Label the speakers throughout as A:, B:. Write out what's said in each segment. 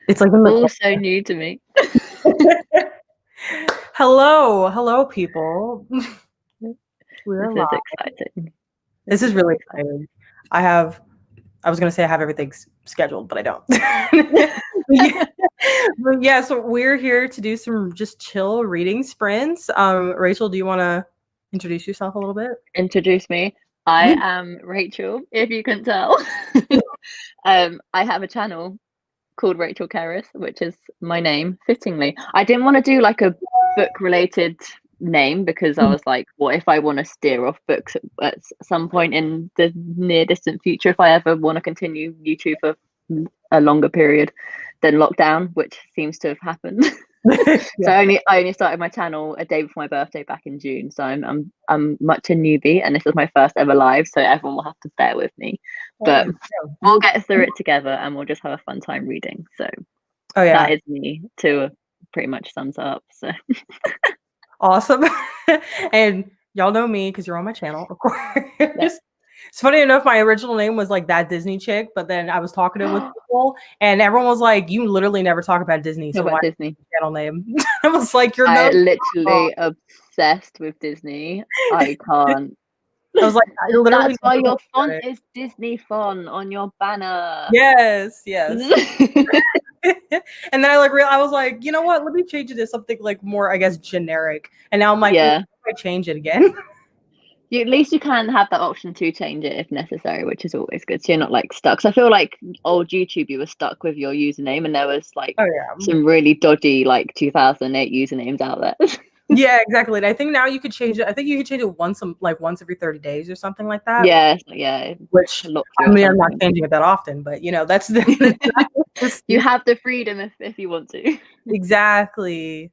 A: It's like in the
B: All so new to me.
A: hello, people. We're
B: This is
A: live.
B: exciting.
A: This is really exciting. I was gonna say I have everything scheduled, but I don't. But yeah, so we're here to do some just chill reading sprints. Rachel, do you want to introduce yourself a little bit?
B: Introduce me. I am Rachel, if you can tell. I have a channel called Rachel Cerys, which is my name, fittingly. I didn't want to do like a book-related name because I was like, what if I want to steer off books at some point in the near distant future, if I ever want to continue YouTube for a longer period than lockdown, which seems to have happened. So I only started my channel a day before my birthday back in June. So I'm much a newbie, and this is my first ever live, so everyone will have to bear with me. But we'll get through it together, and we'll just have a fun time reading. So that is me to pretty much sums up. So
A: awesome. And y'all know me because you're on my channel, of course.
B: Yep.
A: It's funny enough, my original name was like That Disney Chick, but then I was talking to it with people, and everyone was like, "You literally never talk about Disney, so why
B: Disney
A: channel name?" I was like, "You're
B: literally obsessed with Disney. I can't."
A: I was like, I literally.
B: That's why your font is Disney font on your banner.
A: Yes. And then I was like, you know what? Let me change it to something like more, I guess, generic. And now I'm like,
B: yeah,
A: I change it again.
B: at least you can have that option to change it if necessary, which is always good. So you're not like stuck. So I feel like old YouTube, you were stuck with your username, and there was like some really dodgy like 2008 usernames out there.
A: Yeah, exactly. And I think now you could change it. I think you could change it once every 30 days or something like that.
B: Yeah.
A: Which I mean, I'm not changing it that often, but you know, that's
B: you have the freedom if you want to.
A: Exactly.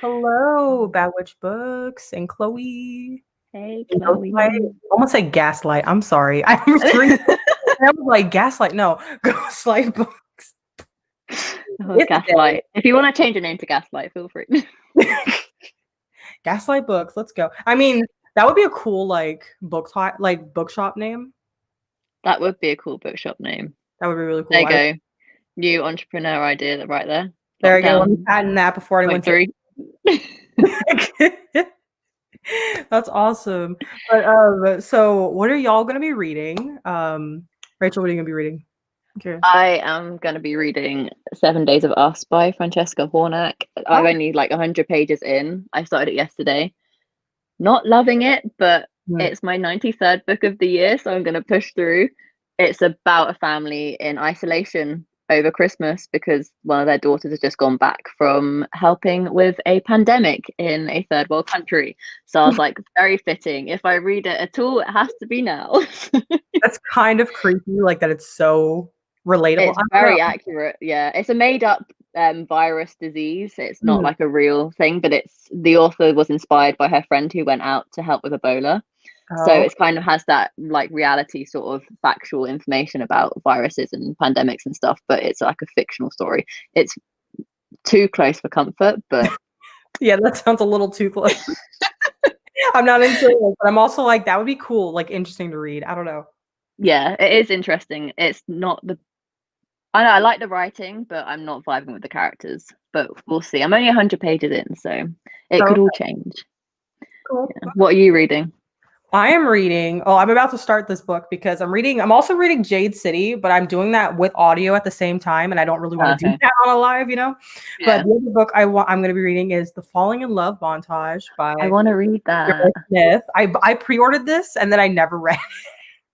A: Hello, Bad Witch Books and Chloe.
B: Hey, Chloe.
A: I almost say Gaslight. I'm sorry. I was like Gaslight. No, Ghostlight Books.
B: Gaslight. If you want to change your name to Gaslight, feel free.
A: Gaslight Books. Let's go. I mean, that would be a cool bookshop name.
B: That would be a cool bookshop name.
A: That would be really cool.
B: There you go. New entrepreneur idea right there.
A: There you go. Let me patent that before anyone
B: through.
A: That's awesome. But so what are y'all gonna be reading? Rachel, what are you gonna be reading?
B: I am going to be reading 7 Days of Us by Francesca Hornack. I'm only like 100 pages in. I started it yesterday. Not loving it, but it's my 93rd book of the year, so I'm going to push through. It's about a family in isolation over Christmas because one of their daughters has just gone back from helping with a pandemic in a third world country. So I was like, very fitting. If I read it at all, it has to be now.
A: That's kind of creepy, like that it's so relatable.
B: It's very accurate. Yeah, it's a made up virus disease. It's not like a real thing, but the author was inspired by her friend who went out to help with Ebola. So it's kind of has that like reality sort of factual information about viruses and pandemics and stuff, but it's like a fictional story. It's too close for comfort, but
A: yeah, that sounds a little too close. I'm not into it, but I'm also like, that would be cool, like interesting to read. I don't know.
B: Yeah, it is interesting. It's not I know I like the writing, but I'm not vibing with the characters. But we'll see. I'm only 100 pages in, so it could all change.
A: Cool.
B: Yeah. What are you reading?
A: I am reading. Oh, I'm about to start this book because I'm also reading Jade City, but I'm doing that with audio at the same time, and I don't really want to do that on a live, you know. Yeah. But the other book I'm going to be reading is The Falling in Love Montage by.
B: I want to read that.
A: Smith. I pre-ordered this and then I never read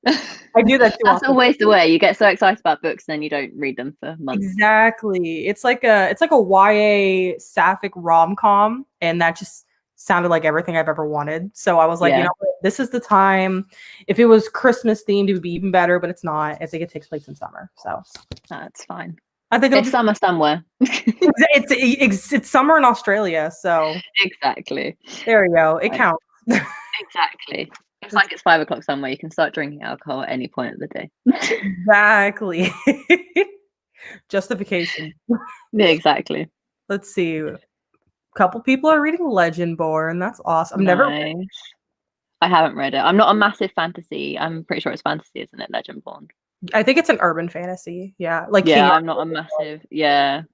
A: it. I do that too.
B: That's always the way. You get so excited about books, and then you don't read them for months.
A: Exactly. It's like a YA sapphic rom-com, and that just sounded like everything I've ever wanted. So I was like, you know what? This is the time. If it was Christmas themed, it would be even better, but it's not. I think it takes place in summer. So
B: that's fine.
A: I think
B: it's summer somewhere.
A: it's summer in Australia, so
B: exactly.
A: There you go. It counts.
B: Exactly. It's like it's 5 o'clock somewhere. You can start drinking alcohol at any point of the day.
A: Exactly. Justification.
B: Yeah, exactly.
A: Let's see. A couple people are reading Legendborn. That's awesome.
B: I haven't read it. I'm not a massive fantasy. I'm pretty sure it's fantasy, isn't it? Legendborn.
A: I think it's an urban fantasy. Yeah.
B: I'm not a massive. Yeah.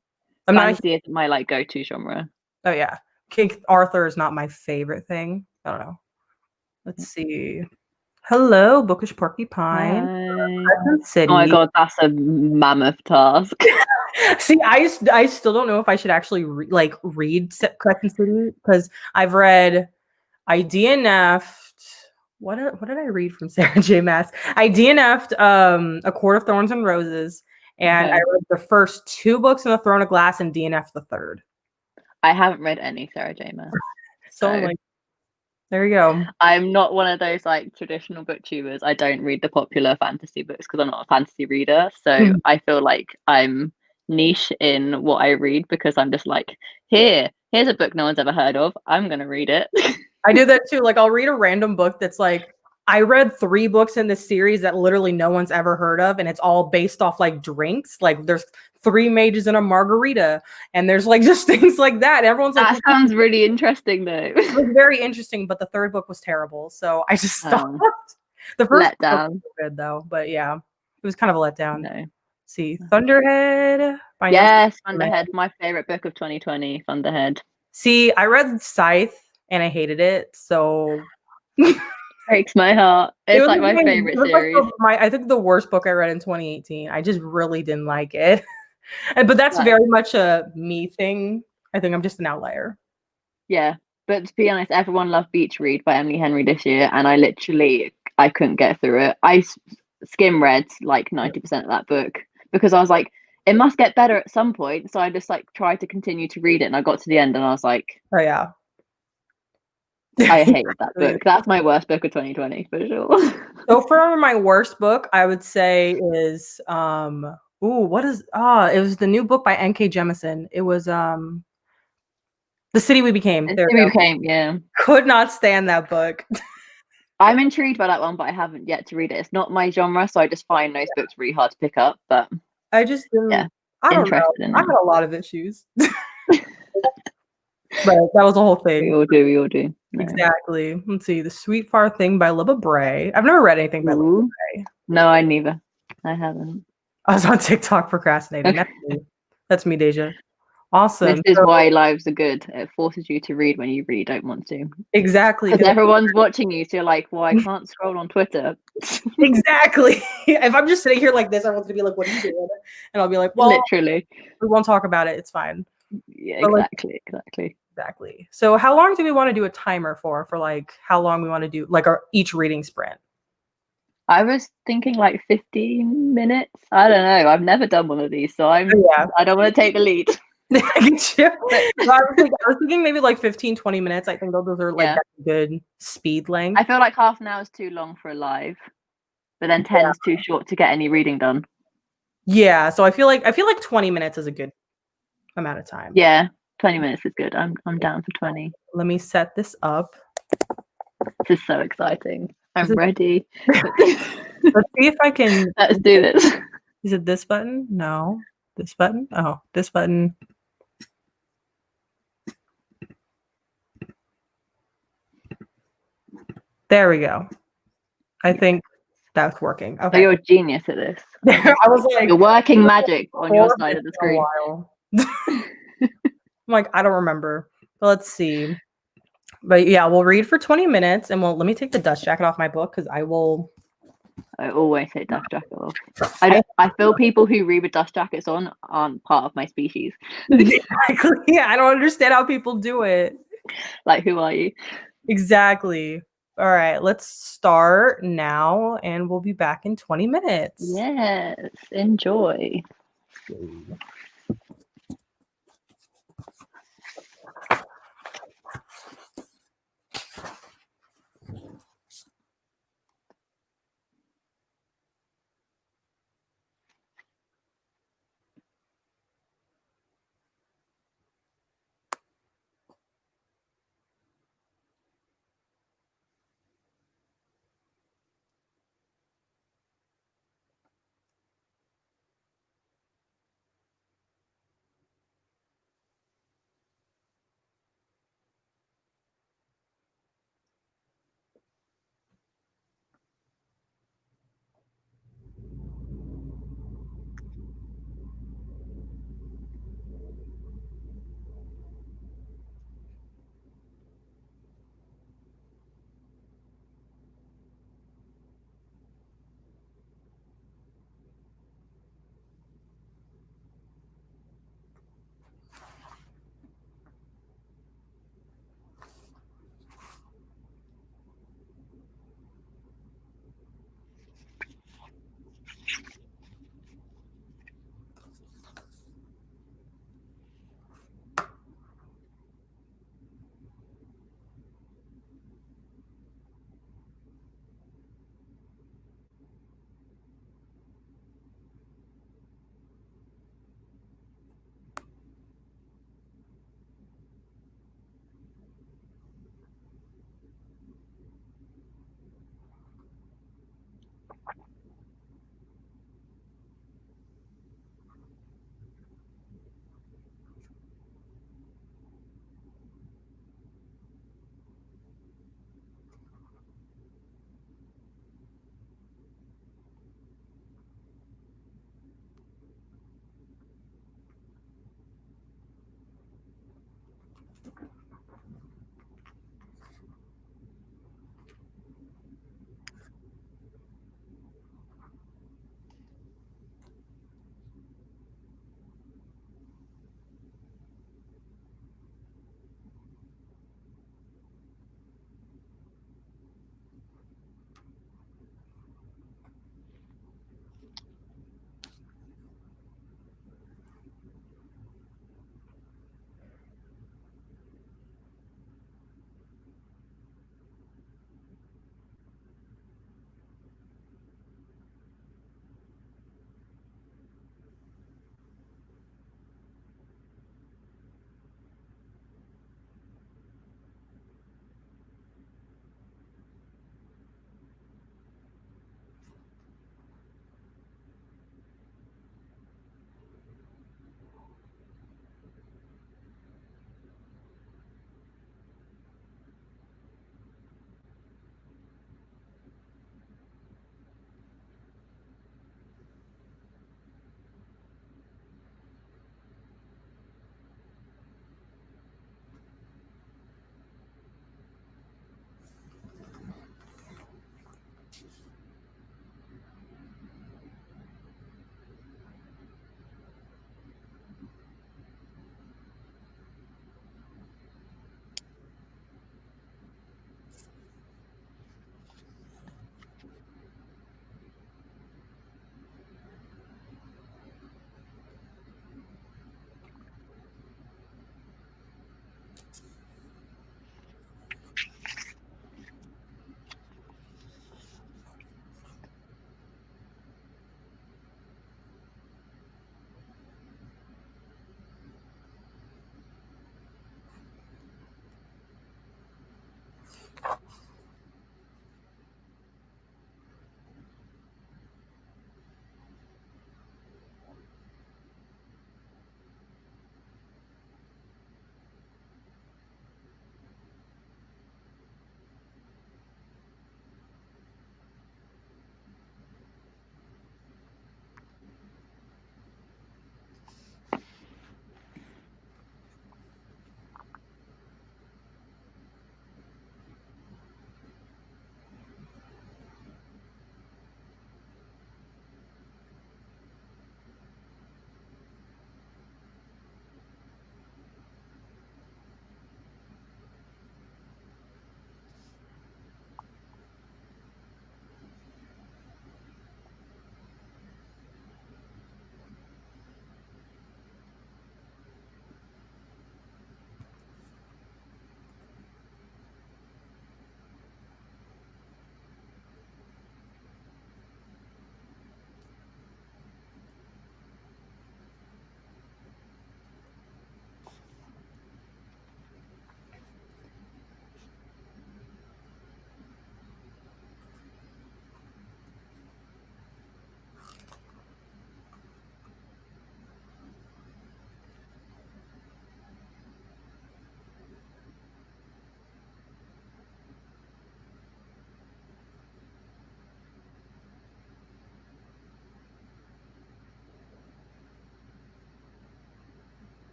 B: Fantasy isn't my like go-to genre.
A: Oh yeah, King Arthur is not my favorite thing. I don't know. Let's see. Hello, Bookish Porcupine.
B: Oh
A: City.
B: my god, that's a mammoth task.
A: See, I still don't know if I should actually read Crescent City, because I've read, I DNF'd. What did I read from Sarah J. Maas? I DNF'd A Court of Thorns and Roses, and I read the first 2 books in the Throne of Glass and DNF'd the third.
B: I haven't read any Sarah J. Maas.
A: So like, there you go.
B: I'm not one of those like traditional booktubers. I don't read the popular fantasy books because I'm not a fantasy reader. So I feel like I'm niche in what I read because I'm just like, here's a book no one's ever heard of. I'm gonna read it.
A: I do that too. Like, I'll read a random book that's like, I read 3 books in this series that literally no one's ever heard of, and it's all based off like drinks. Like, there's 3 mages and a margarita, and there's like just things like that. Everyone's like,
B: that sounds really interesting though.
A: It was very interesting, but the 3rd book was terrible, so I just stopped. The first book was good though, but yeah, it was kind of a letdown.
B: No.
A: See, Thunderhead.
B: Yes, Thunderhead, my favorite book of 2020. Thunderhead.
A: See, I read Scythe and I hated it, so
B: breaks my heart. It's like my favorite series.
A: Like I think the worst book I read in 2018. I just really didn't like it. But that's very much a me thing. I think I'm just an outlier.
B: Yeah, but to be honest, everyone loved Beach Read by Emily Henry this year, and I couldn't get through it. I skim read like 90% of that book because I was like, it must get better at some point. So I just like tried to continue to read it, and I got to the end, and I was like,
A: oh yeah,
B: I hated that book. That's my worst book of 2020 for sure.
A: So for my worst book, I would say is it was the new book by N.K. Jemisin. It was The City We Became.
B: Yeah.
A: Could not stand that book.
B: I'm intrigued by that one, but I haven't yet to read it. It's not my genre, so I just find those books really hard to pick up. But
A: I just didn't. I don't know. I had a lot of issues. But that was the whole thing.
B: We all do.
A: No. Exactly. Let's see. The Sweet Far Thing by Libba Bray. I've never read anything by Libba Bray.
B: No, I neither. I haven't.
A: I was on TikTok procrastinating. That's me, Deja. Awesome.
B: This is why lives are good. It forces you to read when you really don't want to.
A: Exactly.
B: Because everyone's watching you, so you're like, well, I can't scroll on Twitter.
A: Exactly. If I'm just sitting here like this, everyone's gonna be like, what are you doing? And I'll be like, well,
B: literally.
A: We won't talk about it. It's fine.
B: Yeah, exactly.
A: Exactly. So how long do we want to do a timer for like how long we want to do like each reading sprint?
B: I was thinking like 15 minutes. I don't know. I've never done one of these, so I don't want to take the lead.
A: I was thinking maybe like 15-20 minutes. I think those are like good speed length.
B: I feel like half an hour is too long for a live, but then 10 is too short to get any reading done.
A: Yeah, so I feel like 20 minutes is a good amount of time.
B: Yeah, 20 minutes is good. I'm down for 20.
A: Let me set this up.
B: This is so exciting. I'm ready.
A: Let's see if I can.
B: Let's do this.
A: Is it this button? No. This button? Oh, this button. There we go. I think that's working. Okay.
B: So you're a genius at this.
A: I was like,
B: you're working magic on your side of the screen.
A: I'm like, I don't remember. But let's see. But yeah, we'll read for 20 minutes and let me take the dust jacket off my book because I
B: always take dust jacket off. I feel people who read with dust jackets on aren't part of my species.
A: Exactly. Yeah, I don't understand how people do it.
B: Like, who are you?
A: Exactly. All right, let's start now and we'll be back in 20 minutes.
B: Yes, enjoy.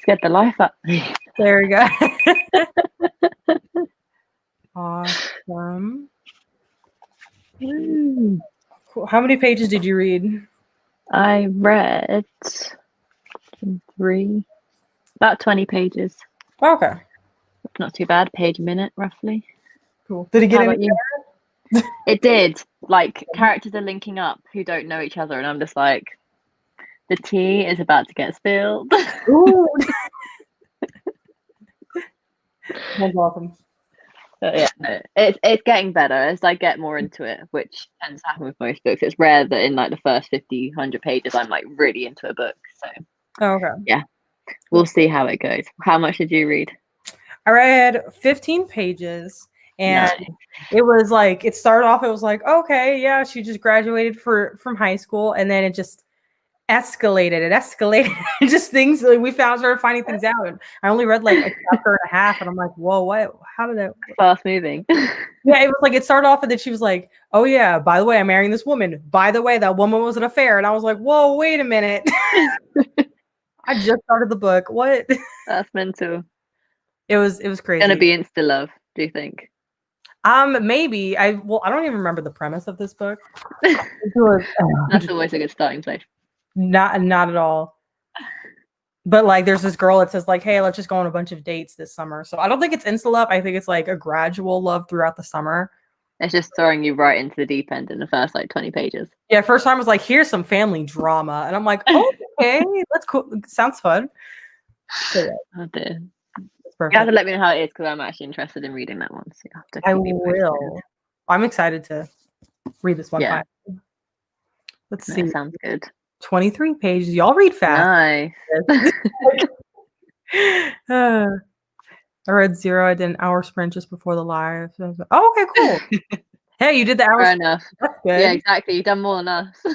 B: Get the life up.
A: There we go. Awesome. Cool. How many pages did you read?
B: I read about 20 pages.
A: Okay.
B: Not too bad. Page a minute, roughly.
A: Cool. Did it get any
B: better? It did. Like, characters are linking up who don't know each other, and I'm just like, the tea is about to get spilled.
A: Ooh. That's awesome.
B: So, yeah, it's getting better as I get more into it, which tends to happen with most books. It's rare that in like the first 50, 100 pages I'm like really into a book. So
A: okay.
B: Yeah. We'll see how it goes. How much did you read?
A: I read 15 pages, and it was like, it started off, it was like, okay, yeah, she just graduated from high school, and then it just escalated. Just things like we started finding things out. And I only read like a chapter and a half, and I'm like, whoa, what? How did that?
B: Fast moving.
A: Yeah, it was like, it started off and then she was like, oh yeah, by the way, I'm marrying this woman. By the way, that woman was an affair. And I was like, whoa, wait a minute. I just started the book. What?
B: That's mental.
A: It was crazy.
B: Gonna be insta love, do you think?
A: Maybe. I don't even remember the premise of this book.
B: That's always a good starting place.
A: Not at all. But like, there's this girl that says like, hey, let's just go on a bunch of dates this summer. So I don't think it's insta love. I think it's like a gradual love throughout the summer.
B: It's just throwing you right into the deep end in the first like 20 pages.
A: Yeah, first time I was like, here's some family drama. And I'm like, oh, okay, that's cool. Sounds fun. So, yeah.
B: Oh dear. You have to let me know how it is, because I'm actually interested in reading that one. So
A: I will. I'm excited to read this one.
B: Yeah.
A: Let's see.
B: That sounds good.
A: 23 pages. Y'all read fast.
B: Nice.
A: I read 0. I did an hour sprint just before the live. So I was like, oh, okay, cool. Hey, you did the hour.
B: Fair enough.
A: That's good.
B: Yeah, exactly. You've done more than us.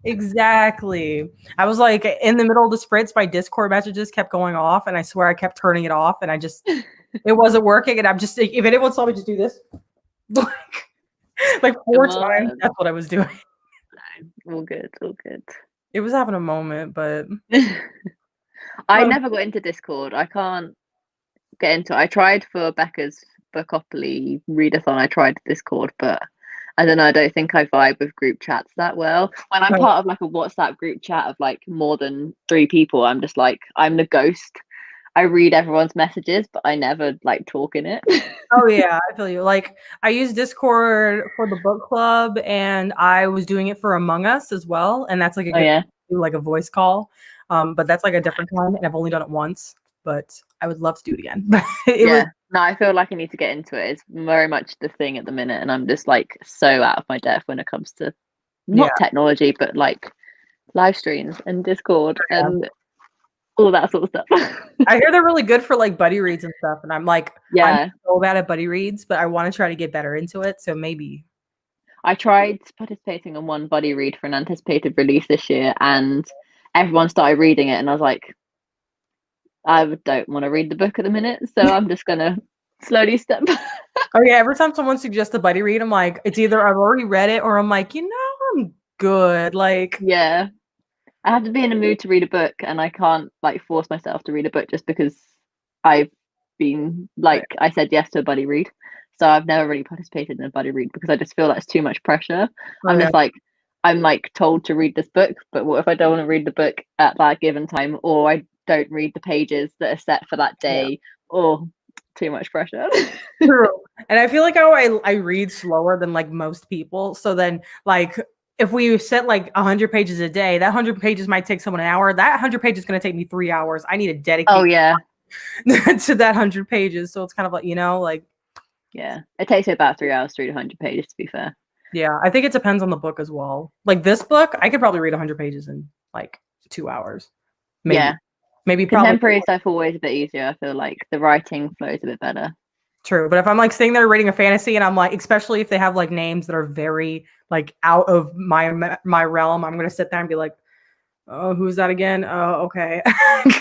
A: Exactly. I was like in the middle of the sprints, my Discord messages kept going off, and I swear I kept turning it off, and it wasn't working. And I'm just, if anyone saw me just do this, like 4 times, that's what I was doing.
B: All good.
A: It was having a moment, but
B: I never got into Discord. I can't get into it. I tried for Becca's Bookopoly readathon. I tried Discord, but I don't know. I don't think I vibe with group chats that well. When I'm part of like a WhatsApp group chat of like more than 3 people, I'm just like, I'm the ghost. I read everyone's messages, but I never like talk in it.
A: Oh yeah, I feel you. Like, I use Discord for the book club, and I was doing it for Among Us as well. And that's like like a voice call. But that's like a different time, and I've only done it once. But I would love to do it again.
B: No, I feel like I need to get into it. It's very much the thing at the minute, and I'm just like so out of my depth when it comes to not technology, but like live streams and Discord and all that sort of stuff.
A: I hear they're really good for like buddy reads and stuff, and I'm like, I'm so bad at buddy reads, but I want to try to get better into it. So maybe.
B: I tried participating in one buddy read for an anticipated release this year, and everyone started reading it, and I was like, I don't want to read the book at the minute, so I'm just gonna slowly step back.
A: Oh yeah, every time someone suggests a buddy read, I'm like, it's either I've already read it, or I'm like, I'm good. Like,
B: yeah, I have to be in a mood to read a book, and I can't like force myself to read a book just because I've been like, I said yes to a buddy read, so I've never really participated in a buddy read because I just feel that's too much pressure. I'm just like, I'm like told to read this book, but what if I don't want to read the book at that given time, or I don't read the pages that are set for that day, or too much pressure.
A: True. And I feel like I read slower than like most people. So then like, if we set like 100 pages a day, that 100 pages might take someone an hour. That 100 pages is going to take me 3 hours. I need to dedicate to that 100 pages. So it's kind of like, like.
B: Yeah, it takes me about 3 hours to read 100 pages, to be fair.
A: Yeah, I think it depends on the book as well. Like this book, I could probably read 100 pages in like 2 hours. Maybe. Yeah. Maybe
B: contemporary stuff always a bit easier. I feel like the writing flows a bit better.
A: True, but if I'm like sitting there reading a fantasy, and I'm like, especially if they have like names that are very like out of my realm, I'm gonna sit there and be like, oh, who's that again? Oh, okay.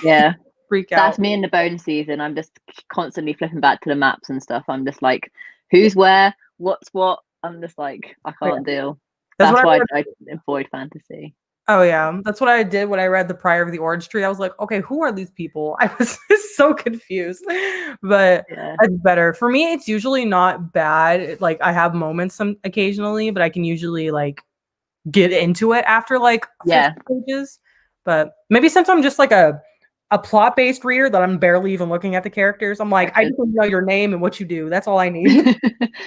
B: Yeah.
A: Freak out.
B: That's me in the bone season. I'm just constantly flipping back to the maps and stuff. I'm just like, who's where? What's what? I'm just like, I can't deal. That's why I avoid fantasy.
A: Oh yeah, that's what I did when I read The Prior of the Orange Tree. I was like, okay, who are these people? I was so confused, but
B: Yeah.
A: it's better for me. It's usually not bad. Like I have moments some occasionally, but I can usually like get into it after like 50 pages. But maybe since I'm just like a plot based reader that I'm barely even looking at the characters, I'm like, I just want to know your name and what you do. That's all I need.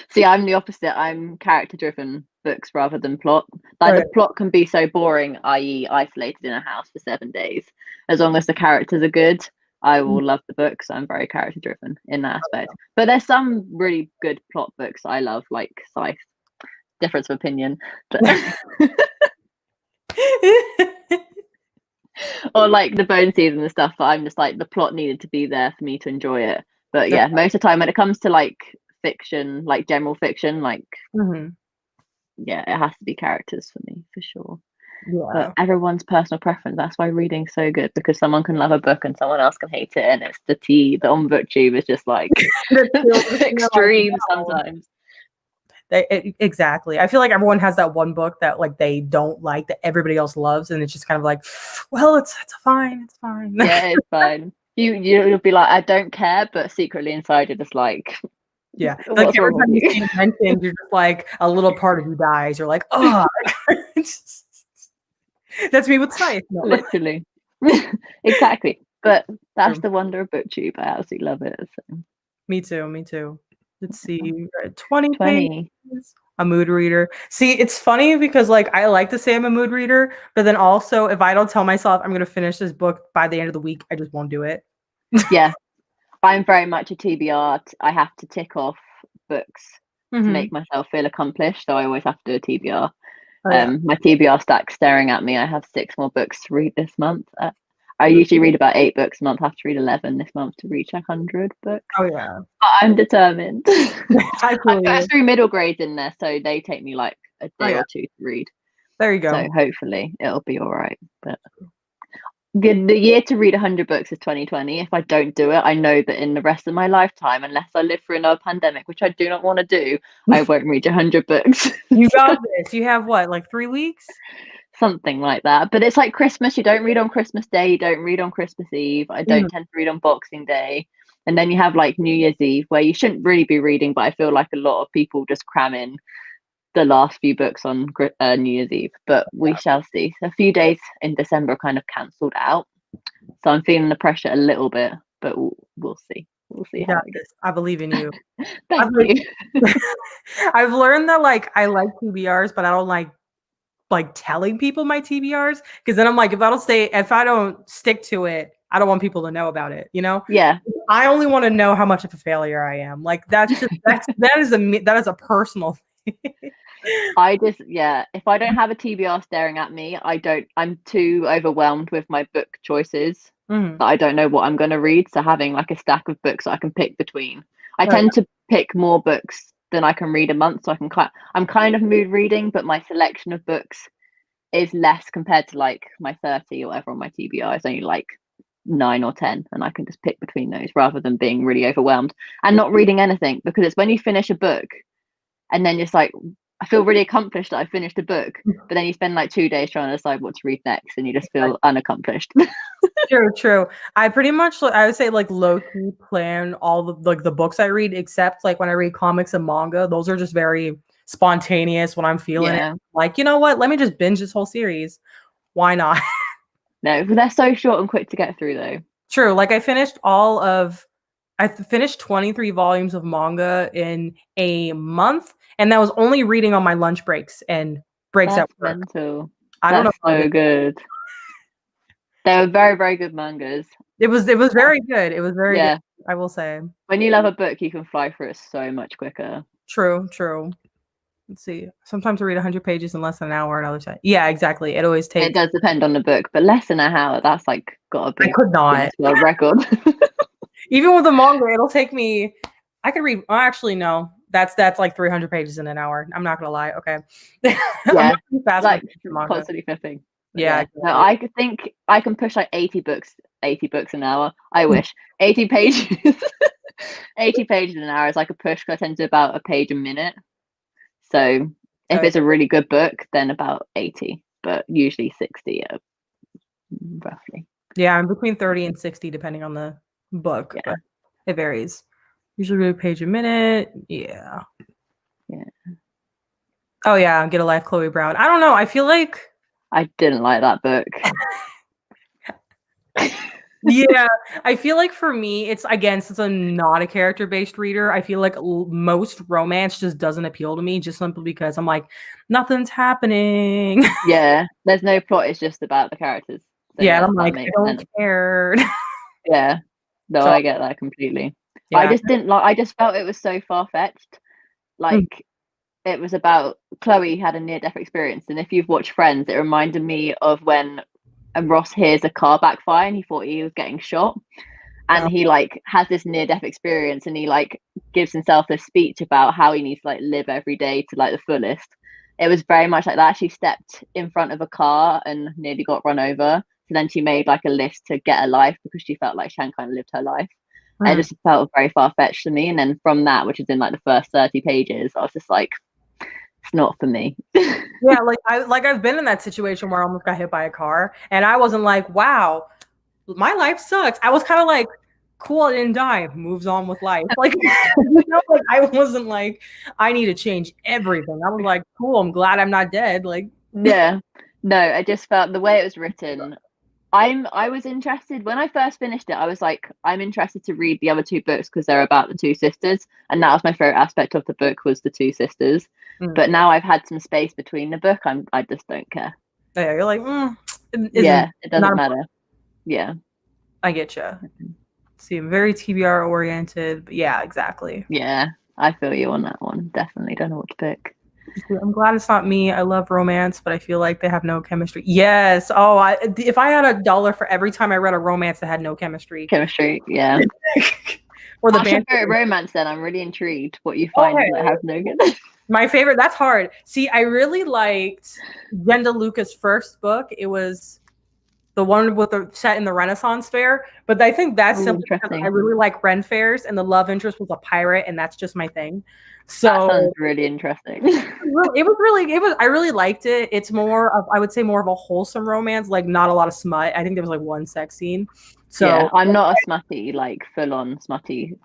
B: See, I'm the opposite. I'm character driven books rather than plot. Like
A: Right.
B: the plot can be so boring, i.e., isolated in a house for 7 days. As long as the characters are good, I will love the books. I'm very character driven in that aspect. But there's some really good plot books I love, like Scythe. Difference of opinion, but or like the Bone Season and stuff. But I'm just like the plot needed to be there for me to enjoy it. But yeah, most of the time when it comes to like fiction, like general fiction, like yeah, it has to be characters for me for sure.
A: Yeah.
B: But everyone's personal preference. That's why reading's so good, because someone can love a book and someone else can hate it, and it's the tea. The on booktube is just like extreme sometimes.
A: Exactly. I feel like everyone has that one book that like they don't like that everybody else loves, and it's just kind of like, well, it's fine, it's fine.
B: Yeah, it's fine. You'll be like, I don't care, but secretly inside you're just like,
A: yeah. Like
B: what's
A: every
B: wrong
A: time
B: with
A: you
B: you?
A: see it mentioned, you're just like a little part of you dies. You're like, oh, that's me with Scythe. No.
B: Literally, exactly. But that's the wonder of BookTube. I absolutely love it. So.
A: Me too. Me too. Let's see, 20
B: 20.
A: pages. A mood reader. See, it's funny because like I like to say I'm a mood reader, but then also if I don't tell myself I'm gonna finish this book by the end of the week, I just won't do it.
B: Yeah, I'm very much a TBR. I have to tick off books to make myself feel accomplished, so I always have to do a TBR.
A: Oh, yeah.
B: My TBR stack's staring at me. I have 6 more books to read this month. I usually read about 8 books a month. I have to read 11 this month to reach 100 books.
A: Oh yeah.
B: But I'm determined.
A: I
B: put 3 middle grades in there, so they take me like a day or 2 to read.
A: There you go.
B: So hopefully it'll be all right. But the year to read 100 books is 2020. If I don't do it, I know that in the rest of my lifetime, unless I live through another pandemic, which I do not want to do, I won't read 100 books.
A: You got this. You have what, like 3 weeks?
B: Something like that. But it's like Christmas. You don't read on Christmas Day. You don't read on Christmas Eve. I don't tend to read on Boxing Day. And then you have like New Year's Eve, where you shouldn't really be reading, but I feel like a lot of people just cram in the last few books on New Year's Eve. But we shall see. A few days in December kind of cancelled out. So I'm feeling the pressure a little bit, but we'll see. We'll see how it goes.
A: I believe in you.
B: Thank you.
A: I've learned that like I like TBRs, but I don't like telling people my TBRs, because then I'm like, if I don't stick to it, I don't want people to know about it, you know?
B: Yeah.
A: I only want to know how much of a failure I am. Like that is a personal thing.
B: If I don't have a TBR staring at me, I'm too overwhelmed with my book choices that I don't know what I'm going to read. So having like a stack of books I can pick between. I tend to pick more books than I can read a month. So I'm kind of mood reading, but my selection of books is less compared to like my 30 or whatever on my TBR. It's only like 9 or 10, and I can just pick between those rather than being really overwhelmed and not reading anything, because it's when you finish a book and then just like, I feel really accomplished that I finished a book, but then you spend like 2 days trying to decide what to read next, and you just feel unaccomplished.
A: True. I pretty much, I would say, like low key plan all the books I read, except like when I read comics and manga. Those are just very spontaneous when I'm feeling it. Like, you know what? Let me just binge this whole series. Why not?
B: No, they're so short and quick to get through, though.
A: True. Like I finished 23 volumes of manga in a month, and that was only reading on my lunch breaks and breaks at work.
B: Mental.
A: I don't know.
B: So good. They were very, very good mangas.
A: It was very good. It was very good, I will say.
B: When you love a book, you can fly through it so much quicker.
A: True. Let's see. Sometimes I read 100 pages in less than an hour, and other time. Yeah, exactly. It always takes.
B: It does depend on the book, but less than an hour, that's like got a big
A: I could not.
B: world record.
A: Even with the manga, it'll take me. I could read. Oh, actually, no. That's like 300 pages in an hour. I'm not gonna lie. Okay.
B: Yeah. Like constantly flipping.
A: Yeah.
B: No, I think I can push like 80 books an hour. I wish 80 pages. 80 pages an hour is like a push, because I tend to about a page a minute. So if it's a really good book, then about 80. but usually 60 roughly.
A: Yeah, I'm between 30 and 60 depending on the book, but it varies. Usually read a page a minute. Yeah. Oh yeah, Get a Life, Chloe Brown. I don't know. I feel like
B: I didn't like that book.
A: Yeah, I feel like for me, it's again, since I'm not a character-based reader, I feel like most romance just doesn't appeal to me, just simply because I'm like, nothing's happening.
B: Yeah, there's no plot. It's just about the characters. So
A: Yeah, I'm
B: that
A: like, I
B: makes
A: don't
B: sense.
A: care.
B: Yeah, no,
A: So,
B: I get that completely. I
A: yeah.
B: just didn't like. I just felt it was so far-fetched. Like it was about Chloe had a near-death experience, and if you've watched Friends, it reminded me of when Ross hears a car backfire and he thought he was getting shot, and he like has this near-death experience, and he like gives himself this speech about how he needs to like live every day to like the fullest. It was very much like that. She stepped in front of a car and nearly got run over. So then she made like a list to get a life because she felt like she hadn't kind of lived her life. It just felt very far-fetched to me. And then from that, which is in like the first 30 pages, I was just like, it's not for me.
A: Yeah, I've been in that situation where I almost got hit by a car, and I wasn't like, wow, my life sucks. I was kind of like, cool, I didn't die, moves on with life. Like, like I wasn't like, I need to change everything. I was like, cool, I'm glad I'm not dead. Like,
B: Yeah, no, I just felt the way it was written. I was interested when I first finished it. I was like, I'm interested to read the other two books because they're about the two sisters, and that was my favorite aspect of the book was the two sisters. But now I've had some space between the book. I just don't care.
A: Yeah, you're like,
B: it doesn't matter. Yeah,
A: I get you. See, I'm very TBR oriented, but yeah, exactly.
B: Yeah, I feel you on that one. Definitely don't know what to pick.
A: I'm glad it's not me. I love romance, but I feel like they have no chemistry. Yes. Oh, if I had $1 for every time I read a romance that had no chemistry.
B: Yeah.
A: Or the
B: What's your favorite romance then? I'm really intrigued what you find that has no good.
A: My favorite, that's hard. See, I really liked Brenda Lucas' first book. It was the one with the set in the Renaissance fair. But I think that's simply because I really like Ren fairs, and the love interest was a pirate, and that's just my thing. So
B: that sounds really interesting.
A: I really liked it. It's more of, I would say, more of a wholesome romance, like not a lot of smut. I think there was like one sex scene. So
B: yeah, I'm not a smutty, like full on smutty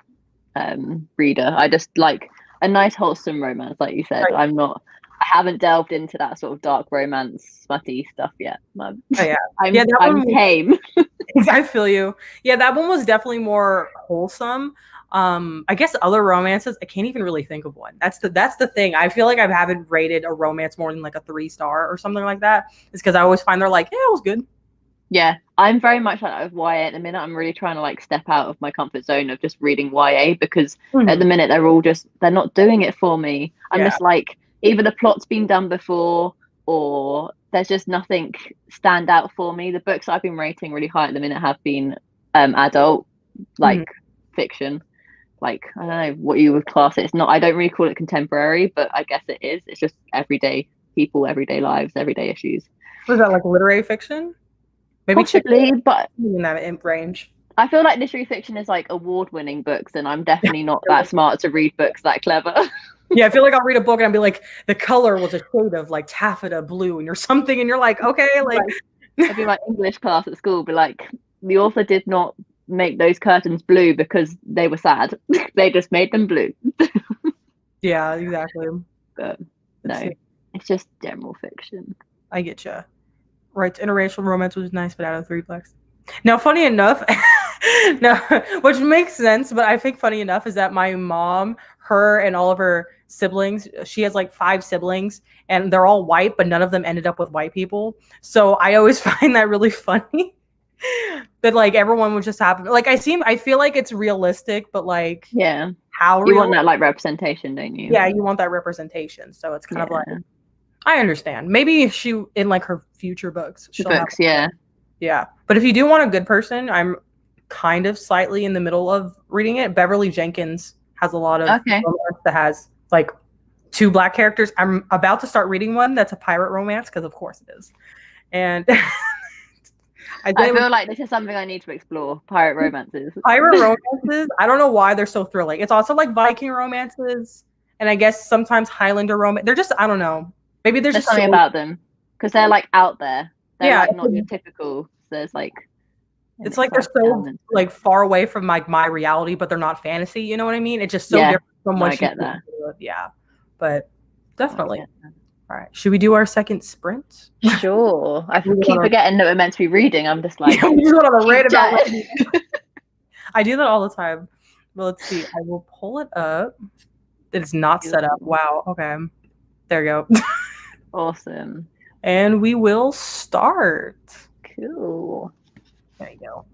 B: reader. I just like a nice wholesome romance, like you said. Right. I haven't delved into that sort of dark romance, smutty stuff yet. I'm tame.
A: I feel you. Yeah, that one was definitely more wholesome. I guess other romances, I can't even really think of one. That's the thing. I feel like I haven't rated a romance more than like a 3-star or something like that. It's because I always find they're like, yeah, it was good.
B: Yeah, I'm very much like that with YA at the minute. I'm really trying to like step out of my comfort zone of just reading YA because at the minute they're not doing it for me. I'm just like, either the plot's been done before or there's just nothing stand out for me. The books I've been rating really high at the minute have been adult, like fiction. Like, I don't know what you would class it. It's not, I don't really call it contemporary, but I guess it is. It's just everyday people, everyday lives, everyday issues.
A: Was that like literary fiction? Maybe
B: possibly, but
A: in that range.
B: I feel like literary fiction is like award-winning books, and I'm definitely not that smart to read books that clever.
A: Yeah, I feel like I'll read a book and I'll be like, the color was a shade of like taffeta blue, and you're something, and you're like, okay, like
B: I'd be like English class at school, be like, the author did not make those curtains blue because they were sad. They just made them blue.
A: Yeah, exactly.
B: But no, it's just general fiction.
A: I get you. Right, interracial romance was nice, but out of 3plex. Now, funny enough, which makes sense, but I think funny enough is that my mom, her and all of her siblings, she has like 5 siblings, and they're all white, but none of them ended up with white people. So I always find that really funny. That like everyone would just happen. Like I feel like it's realistic, but like how
B: you want that like representation, don't you?
A: Yeah, you want that representation. So it's kind of like, I understand. Maybe she in like her future books. Yeah. But if you do want a good person, I'm kind of slightly in the middle of reading it. Beverly Jenkins has a lot of romance that has like 2 black characters. I'm about to start reading one that's a pirate romance because of course it is. And
B: I feel like this is something I need to explore. Pirate romances.
A: Pirate romances. I don't know why they're so thrilling. It's also like Viking romances, and I guess sometimes Highlander romance. They're just, I don't know. Maybe there's just
B: something about them. because they're like out there. They're
A: Yeah,
B: like not your typical. So there's like an
A: it's like they're
B: exciting
A: so
B: element.
A: like far away from like my reality, but they're not fantasy. You know what I mean? It's just so
B: Yeah,
A: different from
B: no, I
A: what you
B: get that.
A: do. Yeah, but
B: No, I
A: definitely.
B: get that.
A: All right, should we do our second sprint?
B: Sure. I
A: We
B: keep
A: wanna-
B: forgetting that we're meant to be reading. I'm just like,
A: Yeah, we just want to
B: keep
A: rate about.
B: chatting.
A: I do that all the time. But let's see. I will pull it up. It's not set up.
B: Cool.
A: Wow. Okay. There you go.
B: Awesome.
A: And we will start.
B: Cool.
A: There you go.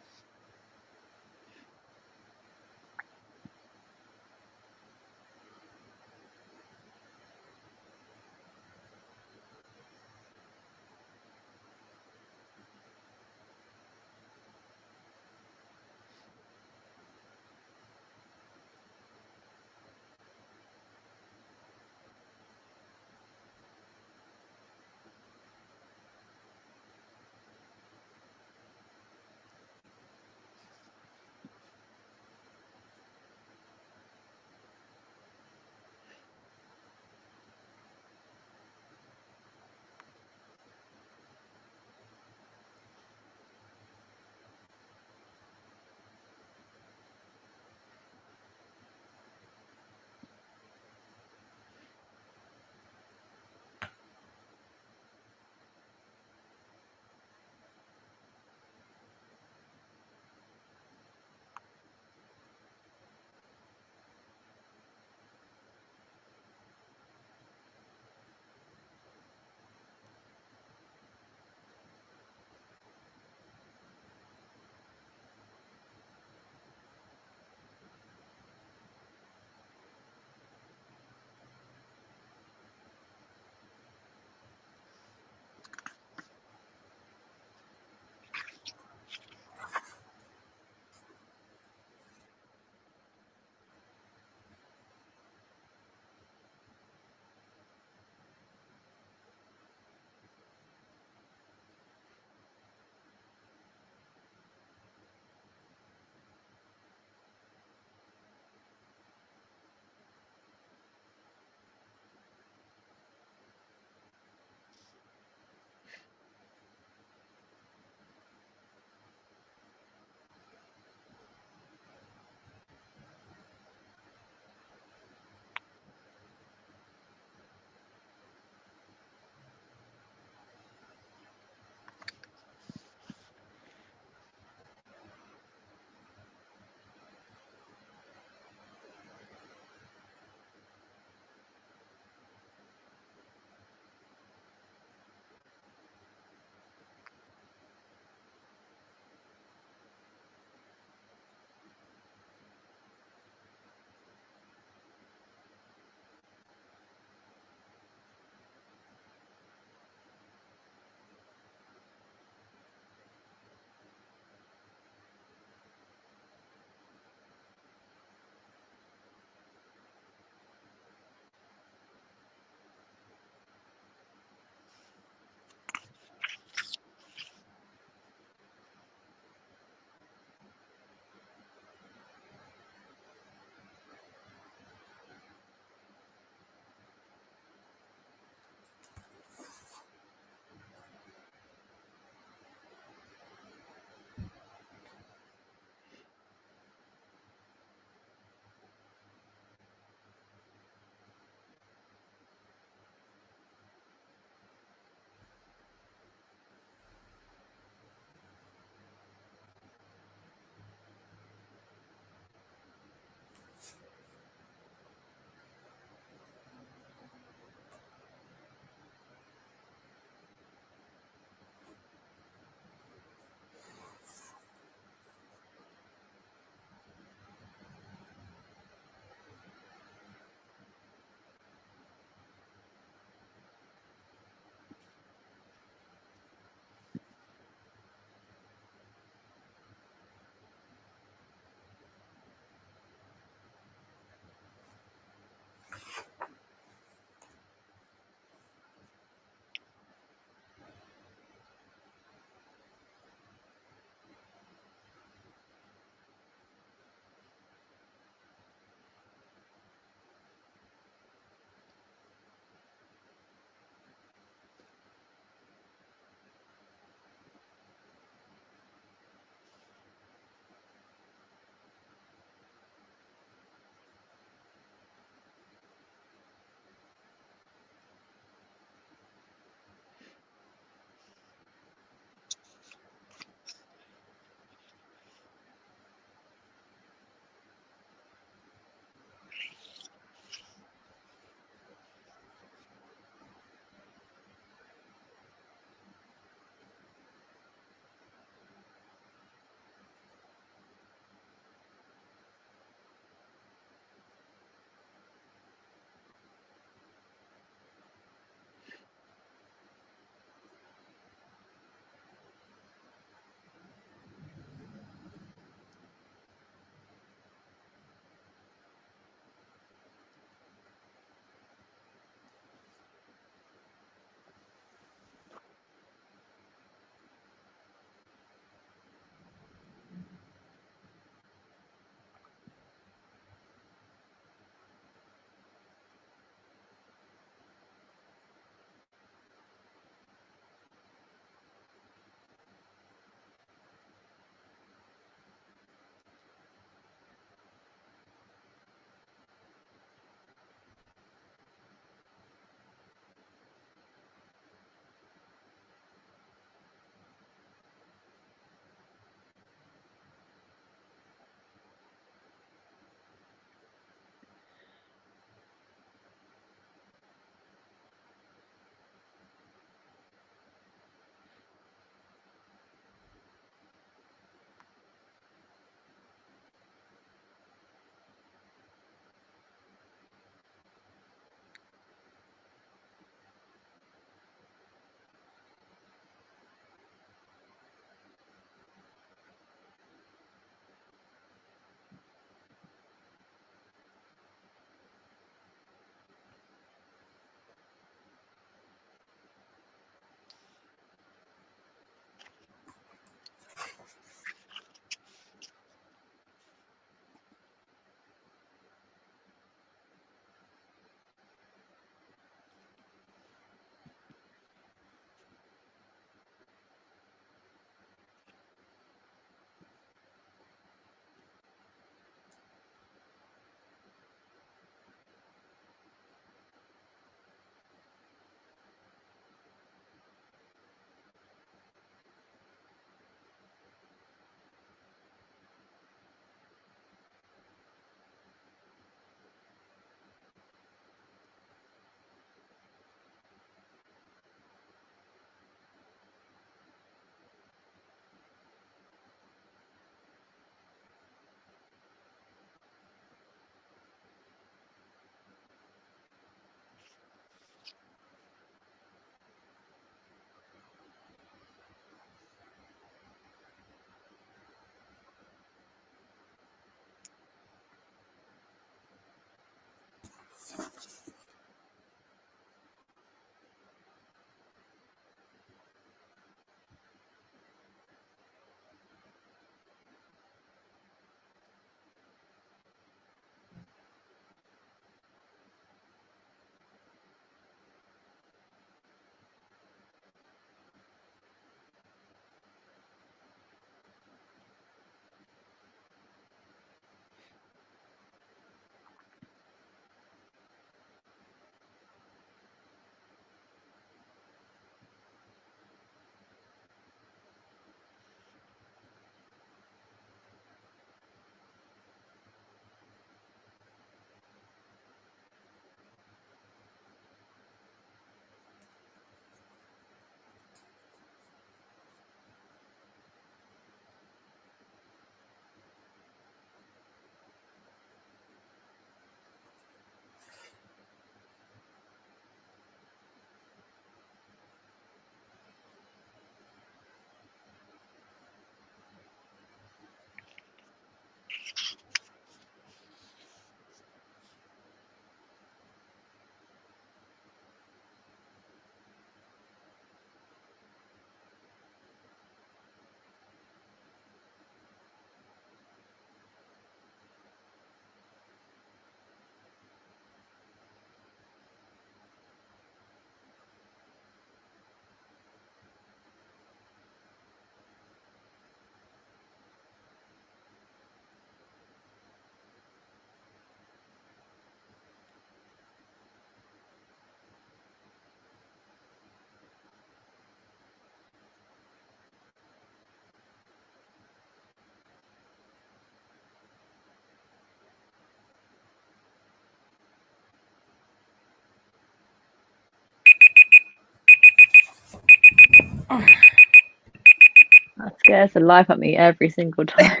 B: That scares the life out of me every single time.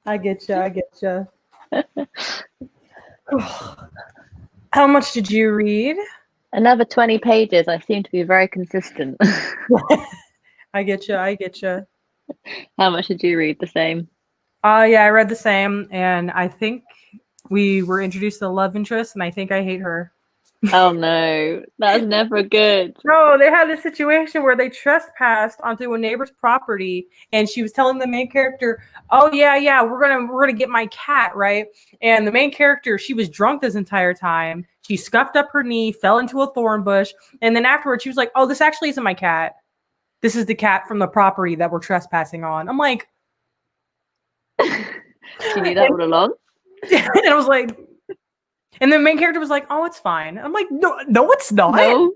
A: I get you. I get you. How much did you read?
B: Another 20 pages. I seem to be very consistent.
A: I get you. I get you.
B: How much did you read? The same?
A: Yeah, I read the same, and I think we were introduced to the love interest, and I think I hate her.
B: Oh no, that's never good.
A: No, they had a situation where they trespassed onto a neighbor's property, and she was telling the main character, "Oh yeah, we're gonna get my cat, right?" And the main character, she was drunk this entire time. She scuffed up her knee, fell into a thorn bush, and then afterwards she was like, "Oh, this actually isn't my cat. This is the cat from the property that we're trespassing on." I'm like,
B: She knew that all along.
A: and I was like, and the main character was like, "Oh, it's fine." I'm like, no, it's not.
B: No.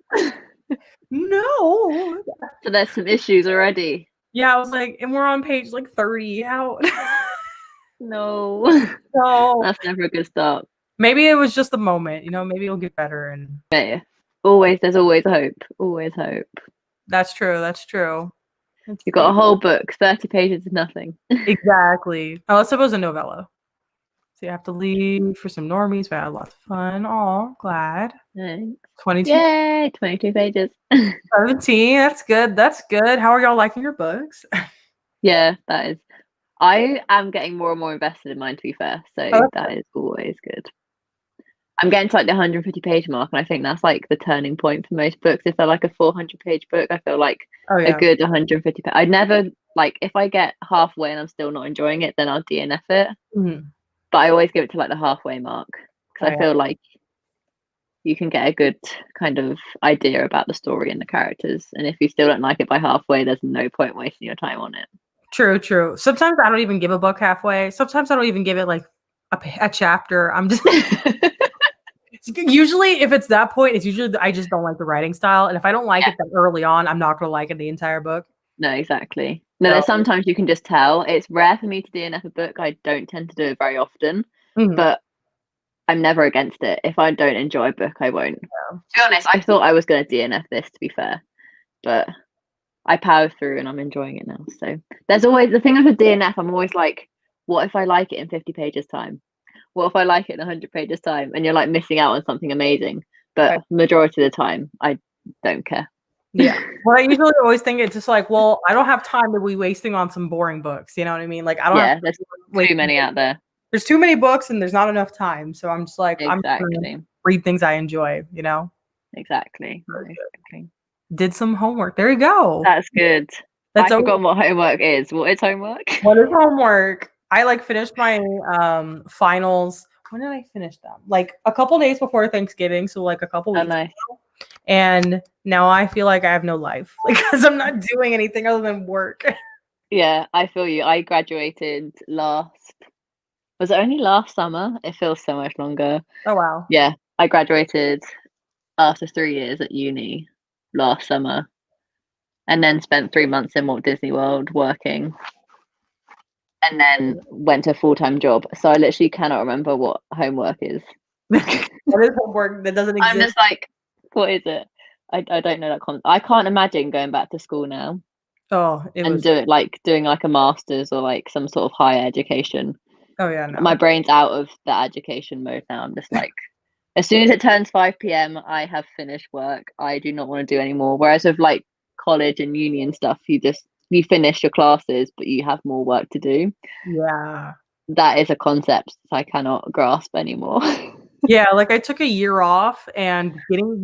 A: No.
B: So there's some issues already.
A: Yeah, I was like, and we're on page like 30 out.
B: No.
A: So
B: That's never a good start.
A: maybe it was just a moment, maybe it'll get better. And
B: Yeah. There's always hope. Always hope.
A: that's true. That's true.
B: You've got a whole book. 30 pages is nothing.
A: Exactly. Unless it was a novella. So you have to leave for some normies, but I had lots of fun. Oh, glad.
B: Thanks.
A: 22.
B: Yay, 22 pages.
A: 17. That's good. That's good. How are y'all liking your books?
B: Yeah, that is. I am getting more and more invested in mine, to be fair. So that is always good. I'm getting to like the 150 page mark, and I think that's like the turning point for most books. If they're like a 400 page book, I feel like a good 150 I never, like, if I get halfway and I'm still not enjoying it, then I'll DNF it.
A: Mm-hmm.
B: But I always give it to like the halfway mark, because I feel like you can get a good kind of idea about the story and the characters. And if you still don't like it by halfway, there's no point wasting your time on it.
A: True. Sometimes I don't even give a book halfway. Sometimes I don't even give it like a chapter. I'm just usually, if it's that point, it's usually I just don't like the writing style. And if I don't like it that early on, I'm not going to like it the entire book.
B: No, exactly. No, sometimes you can just tell. It's rare for me to DNF a book. I don't tend to do it very often, but I'm never against it. If I don't enjoy a book, I won't. Yeah. To be honest, I thought I was going to DNF this, to be fair, but I powered through and I'm enjoying it now. So there's always the thing with the DNF. I'm always like, what if I like it in 50 pages time? What if I like it in 100 pages time? And you're like missing out on something amazing. But majority of the time, I don't care.
A: Yeah. Well, I usually always think it's just like, well, I don't have time to be wasting on some boring books. You know what I mean? Like, I don't have
B: there's too many out there.
A: There's too many books and there's not enough time. So I'm just like,
B: exactly.
A: I'm gonna read things I enjoy,
B: Exactly.
A: Did some homework. There you go.
B: That's good. I forgot what homework is. What is homework?
A: What is homework? I like finished my finals. When did I finish them? Like a couple days before Thanksgiving. So like a couple weeks ago. And now I feel like I have no life because I'm not doing anything other than work.
B: Yeah, I feel you. I graduated was it only last summer? It feels so much longer.
A: Oh, wow.
B: Yeah, I graduated after 3 years at uni last summer, and then spent 3 months in Walt Disney World working, and then went to a full-time job. So I literally cannot remember what homework is.
A: What is homework that doesn't exist?
B: I'm just like, what is it? I don't know that concept. I can't imagine going back to school now.
A: Oh,
B: doing like a master's or like some sort of higher education.
A: Oh yeah, no.
B: My brain's out of that education mode now. I'm just like, as soon as it turns 5 p.m, I have finished work. I do not want to do any more. Whereas with like college and uni and stuff, you finish your classes, but you have more work to do.
A: Yeah,
B: that is a concept I cannot grasp anymore.
A: Yeah, like I took a year off, and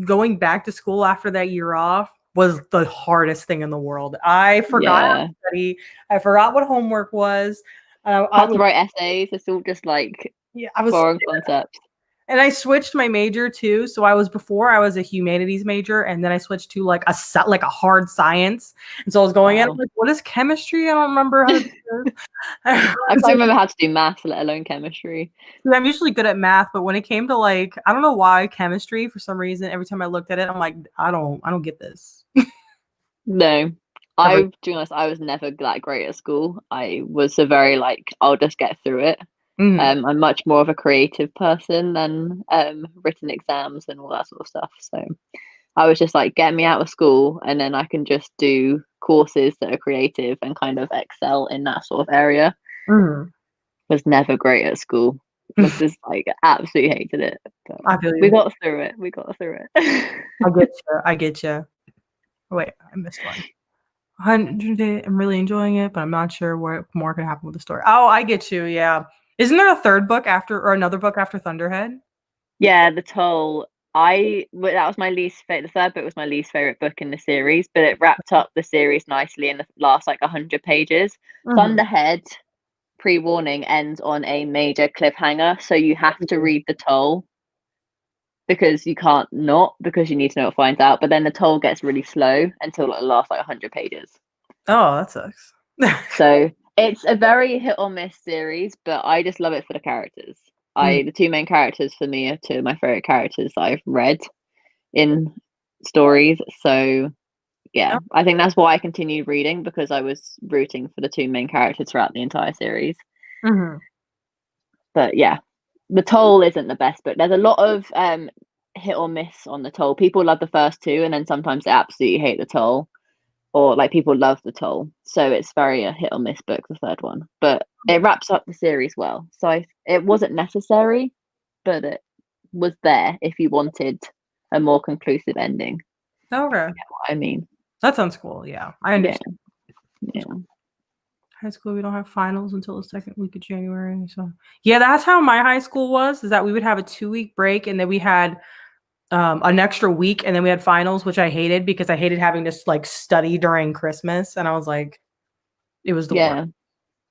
A: going back to school after that year off was the hardest thing in the world. I forgot how to study. I forgot what homework was.
B: I had to write essays. It's all just like foreign concepts.
A: And I switched my major too. So I was a humanities major, and then I switched to like a hard science. And so I was going in like, what is chemistry? I don't remember how to do this.
B: I can't remember how to do math, let alone chemistry.
A: I'm usually good at math, but when it came to like, I don't know why chemistry, for some reason, every time I looked at it, I'm like, I don't get this.
B: No. To be honest, I was never that great at school. I was a very like, I'll just get through it. Mm-hmm. I'm much more of a creative person than written exams and all that sort of stuff. So I was just like, get me out of school and then I can just do courses that are creative and kind of excel in that sort of area.
A: Mhm.
B: Was never great at school. Was just like absolutely hated it. But
A: I feel
B: we
A: you.
B: got through it. We got through it.
A: I get you. I get you. Wait, I missed one. 100. I'm really enjoying it, but I'm not sure what more could happen with the story. Oh, I get you. Yeah. Isn't there a third book after, or another book after Thunderhead?
B: Yeah, The Toll. That was my least favorite. The third book was my least favorite book in the series, but it wrapped up the series nicely in the last like 100 pages.
A: Mhm.
B: Thunderhead, pre-warning, ends on a major cliffhanger, so you have to read The Toll because you can't not, because you need to know what finds out. But then The Toll gets really slow until like the last like 100 pages.
A: Oh, that sucks.
B: So it's a very hit or miss series, but I just love it for the characters.
A: Mm.
B: The two main characters for me are two of my favorite characters that I've read in stories. So yeah,
A: Oh,
B: I think that's why I continued reading, because I was rooting for the two main characters throughout the entire series.
A: mhm.
B: But yeah, The Toll isn't the best book. There's a lot of hit or miss on The Toll. People love the first two, and then sometimes they absolutely hate The Toll, or like people love The Toll. So it's very a hit or miss book, the third one. But it wraps up the series well. So it wasn't necessary, but it was there if you wanted a more conclusive ending.
A: Okay.
B: I mean,
A: That sounds cool. Yeah, I
B: yeah,
A: understand.
B: yeah,
A: High school, we don't have finals until the second week of January. So yeah, that's how my high school was. Is that we would have a 2-week break, and then we had an extra week, and then we had finals, which I hated because I hated having to like study during Christmas, and I was like, it was the worst.
B: yeah.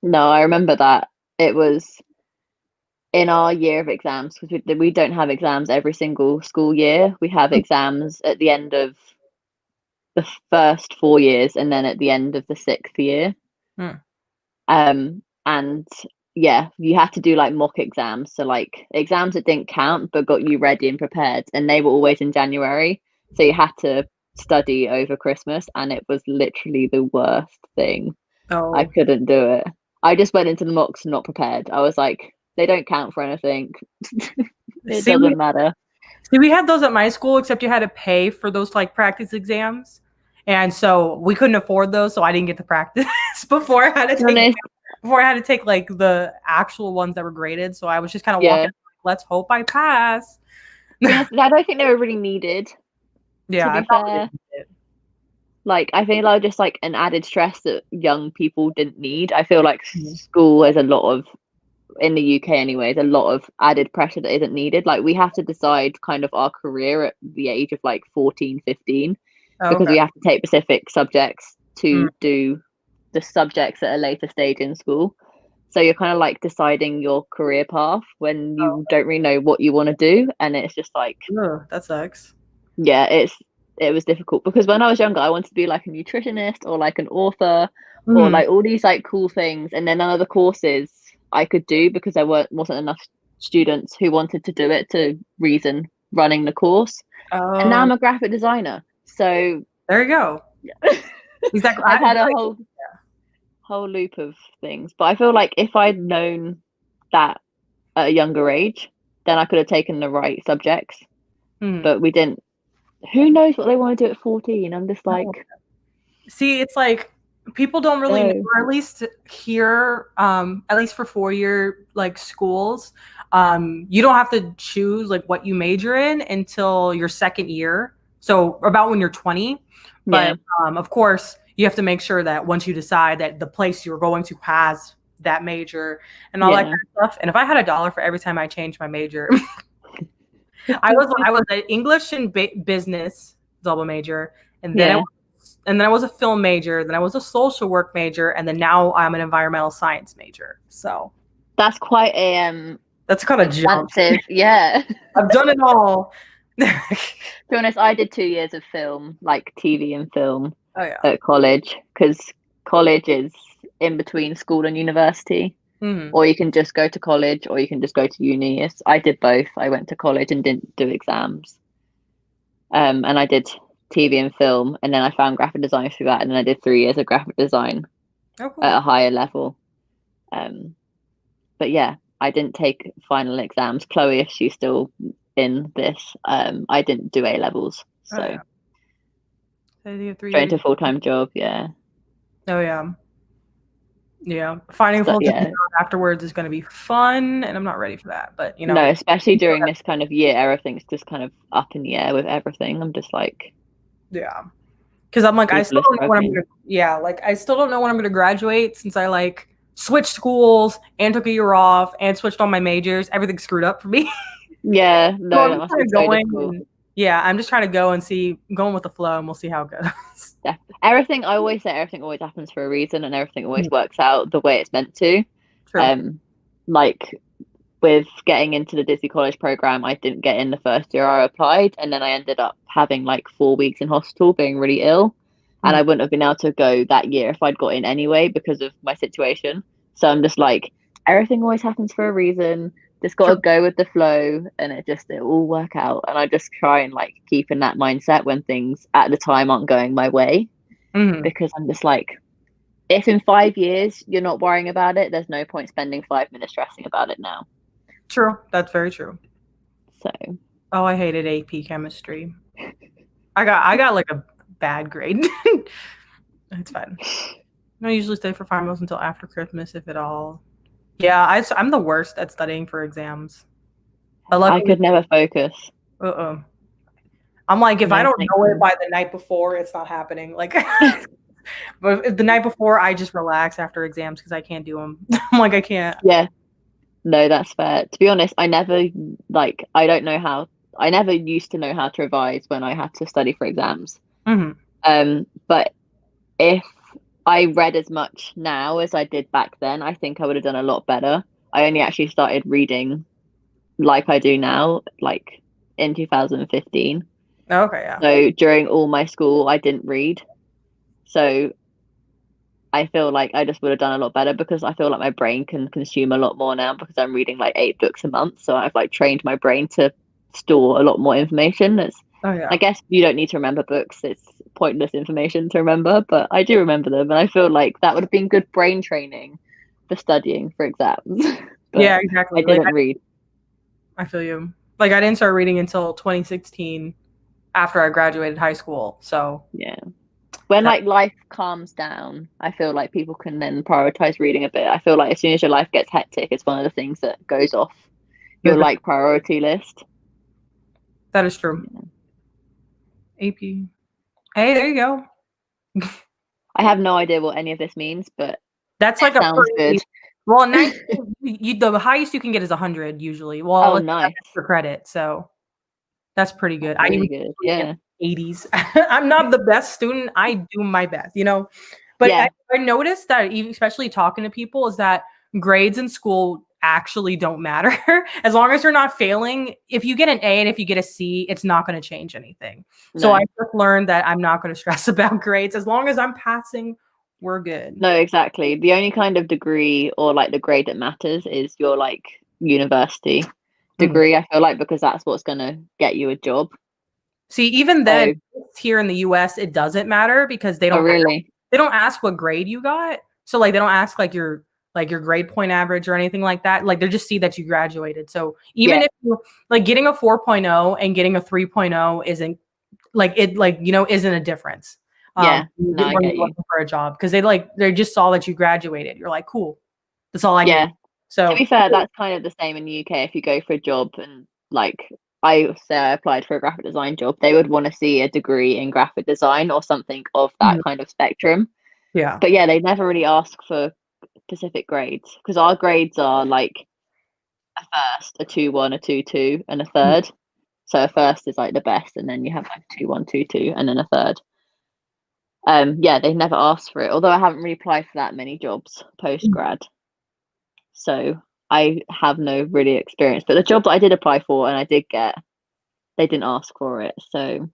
B: No, I remember that. It was in our year of exams, because we don't have exams every single school year. We have exams at the end of the first 4 years and then at the end of the sixth year.
A: Mm.
B: And yeah, you had to do like mock exams. So like exams that didn't count but got you ready and prepared, and they were always in January. So you had to study over Christmas, and it was literally the worst thing. I
A: Oh,
B: couldn't do it. I just went into the mocks not prepared. I was like, they don't count for anything. It
A: see, we
B: doesn't matter.
A: see we had those at my school, except you had to pay for those like practice exams, and so we couldn't afford those, so I didn't get to practice before I had to
B: To be
A: take
B: honest,
A: like the actual ones that were graded. So I was just kind of
B: yeah.
A: walking. Let's hope I pass.
B: To be honest, I don't think they were really needed,
A: Yeah,
B: to
A: I
B: be
A: probably
B: fair.
A: didn't get it.
B: Like, I feel like just like an added stress that young people didn't need. I feel like
A: Mhm.
B: school has a lot of, in the UK anyways, a lot of added pressure that isn't needed. Like, we have to decide kind of our career at the age of like 14, 15,
A: Oh,
B: because
A: okay.
B: we have to take specific subjects
A: Mm.
B: to do the subjects at a later stage in school. So you're kind of like deciding your career path when you don't really know what you want to do. And it's just like,
A: Ugh, that sucks.
B: yeah, it was difficult, because when I was younger, I wanted to be like a nutritionist or like an author or
A: Mhm.
B: like all these like cool things. And then none of the courses I could do because there wasn't enough students who wanted to do it to reason running the course. And now
A: Oh,
B: I'm a graphic designer. So
A: there you go. Exactly.
B: I've
A: I feel
B: had a
A: like
B: whole loop of things. But I feel like if I'd known that at a younger age, then I could have taken the right subjects.
A: mhm.
B: But we didn't. Who knows what they want to do at 14? I'm just
A: Oh.
B: like,
A: See, it's like people don't really know,
B: no.
A: or at least here, at least for 4-year like schools, you don't have to choose like what you major in until your second year. So about when you're 20. But
B: Yeah,
A: of course, you have to make sure that once you decide that the place you're going to has that major and all that
B: yeah.
A: kind of stuff. And if I had $1 for every time I changed my major, I was an English and business double major, and then
B: Yeah,
A: I was a film major, then I was a social work major, and then now I'm an environmental science major. So
B: that's quite a
A: that's kind of jump.
B: expansive. Yeah.
A: I've done it all. Oh
B: To be honest, I did 2 years of film, like TV and film
A: yeah.
B: at college, because college is in between school and university.
A: Hmm.
B: Or you can just go to college, or you can just go to uni. I did both. I went to college and didn't do exams. And I did TV and film, and then I found graphic design through that, and then I did 3 years of graphic design
A: Oh
B: at
A: cool.
B: a higher level. Um, but yeah, I didn't take final exams. Chloe, if she's still in this, I didn't do A levels,
A: Oh
B: so
A: yeah. So you have 3
B: straight
A: years.
B: into a full-time job. Yeah.
A: Oh yeah. Yeah. Finding a
B: So,
A: full-time
B: yeah.
A: job afterwards is going to be fun, and I'm not ready for that. But
B: No, especially during this kind of year, everything's just kind of up in the air with everything. I'm just like,
A: yeah. Because I'm like, I
B: people
A: still
B: are
A: don't know when I'm
B: struggling.
A: gonna. Yeah, like I still don't know when I'm gonna graduate since I like switched schools and took a year off and switched on my majors. Everything screwed up for me.
B: Yeah,
A: So
B: no,
A: I'm
B: that
A: just
B: must
A: kind
B: be
A: of
B: so
A: going.
B: difficult.
A: Yeah, I'm just trying to go and see, going with the flow, and we'll see how it goes.
B: Yeah. Everything, I always say everything always happens for a reason, and everything always works out the way it's meant to.
A: True.
B: Like with getting into the Disney College program, I didn't get in the first year I applied, and then I ended up having like 4 weeks in hospital, being really ill, and I wouldn't have been able to go that year if I'd got in anyway because of my situation. So I'm just like, everything always happens for a reason. Just got to go with the flow, and it will work out. And I just try and like keep in that mindset when things at the time aren't going my way, because I'm just like, if in 5 years you're not worrying about it, there's no point spending 5 minutes stressing about it now.
A: True. That's very true.
B: So,
A: Oh, I hated AP chemistry. I got like a bad grade. It's fine. I usually stay for finals until after Christmas, if at all. Yeah, I'm the worst at studying for exams. But
B: I
A: luckily,
B: could never focus.
A: I'm like, if I
B: No,
A: don't
B: thank
A: know it
B: you.
A: by the night before, it's not happening. Like, but if the night before, I just relax after exams because I can't do them. I'm like, I can't.
B: Yeah, no, that's fair. To be honest, I don't know how, I never used to know how to revise when I had to study for exams. But if I read as much now as I did back then, I think I would have done a lot better. I only actually started reading like I do now, like in 2015.
A: Okay, yeah.
B: So during all my school, I didn't read. So I feel like I just would have done a lot better because I feel like my brain can consume a lot more now because I'm reading like 8 books a month. So I've like trained my brain to store a lot more information.
A: Oh yeah.
B: I guess you don't need to remember books. It's pointless information to remember, but I do remember them. And I feel like that would have been good brain training for studying for exams. But
A: Yeah,
B: I
A: exactly. Like
B: didn't read.
A: I feel you. Like I didn't start reading until 2016 after I graduated high school. So
B: Yeah. When
A: that,
B: like life calms down, I feel like people can then prioritize reading a bit. I feel like as soon as your life gets hectic, it's one of the things that goes off your like priority list.
A: that is true. Yeah. AP. Hey, there you go.
B: I have no idea what any of this means, but
A: That's like
B: it
A: a
B: sounds good.
A: well, 19. The highest you can get is 100 usually. Well,
B: Oh,
A: it's
B: nice.
A: for credit, so that's pretty good.
B: That's
A: I
B: really
A: even
B: good.
A: get
B: Yeah.
A: 80s. I'm not the best student. I do my best, But
B: Yeah.
A: I noticed that, especially talking to people, is that grades in school actually don't matter. As long as you're not failing, if you get an A and if you get a C, it's not going to change anything. So
B: No.
A: I just learned that I'm not going to stress about grades. As long as I'm passing, we're good.
B: No, exactly. The only kind of degree or like the grade that matters is your like university degree, I feel like, because that's what's going to get you a job.
A: See, even then,
B: So,
A: here in the US, it doesn't matter because they
B: oh,
A: don't
B: really?
A: they don't ask what grade you got. So like they don't ask like your grade point average or anything like that. Like they just see that you graduated. So even
B: Yeah.
A: if you like getting a 4.0 and getting a 3.0 isn't like it like isn't a difference.
B: Yeah. No, I
A: When
B: get
A: you're
B: you.
A: looking for a job because they just saw that you graduated. You're like, cool. That's all I
B: Yeah.
A: need. So
B: To be fair, that's kind of the same in the UK. If you go for a job and like I say I applied for a graphic design job, they would want to see a degree in graphic design or something of that kind of spectrum.
A: yeah.
B: But yeah, they never really ask for specific grades because our grades are like a first, a 2-1, a 2-2, and a third. So a first is like the best, and then you have like 2-1, 2-2, and then a third. Yeah, they never asked for it, although I haven't really applied for that many jobs post grad. So I have no really experience. But the job that I did apply for and I did get, they didn't ask for it. So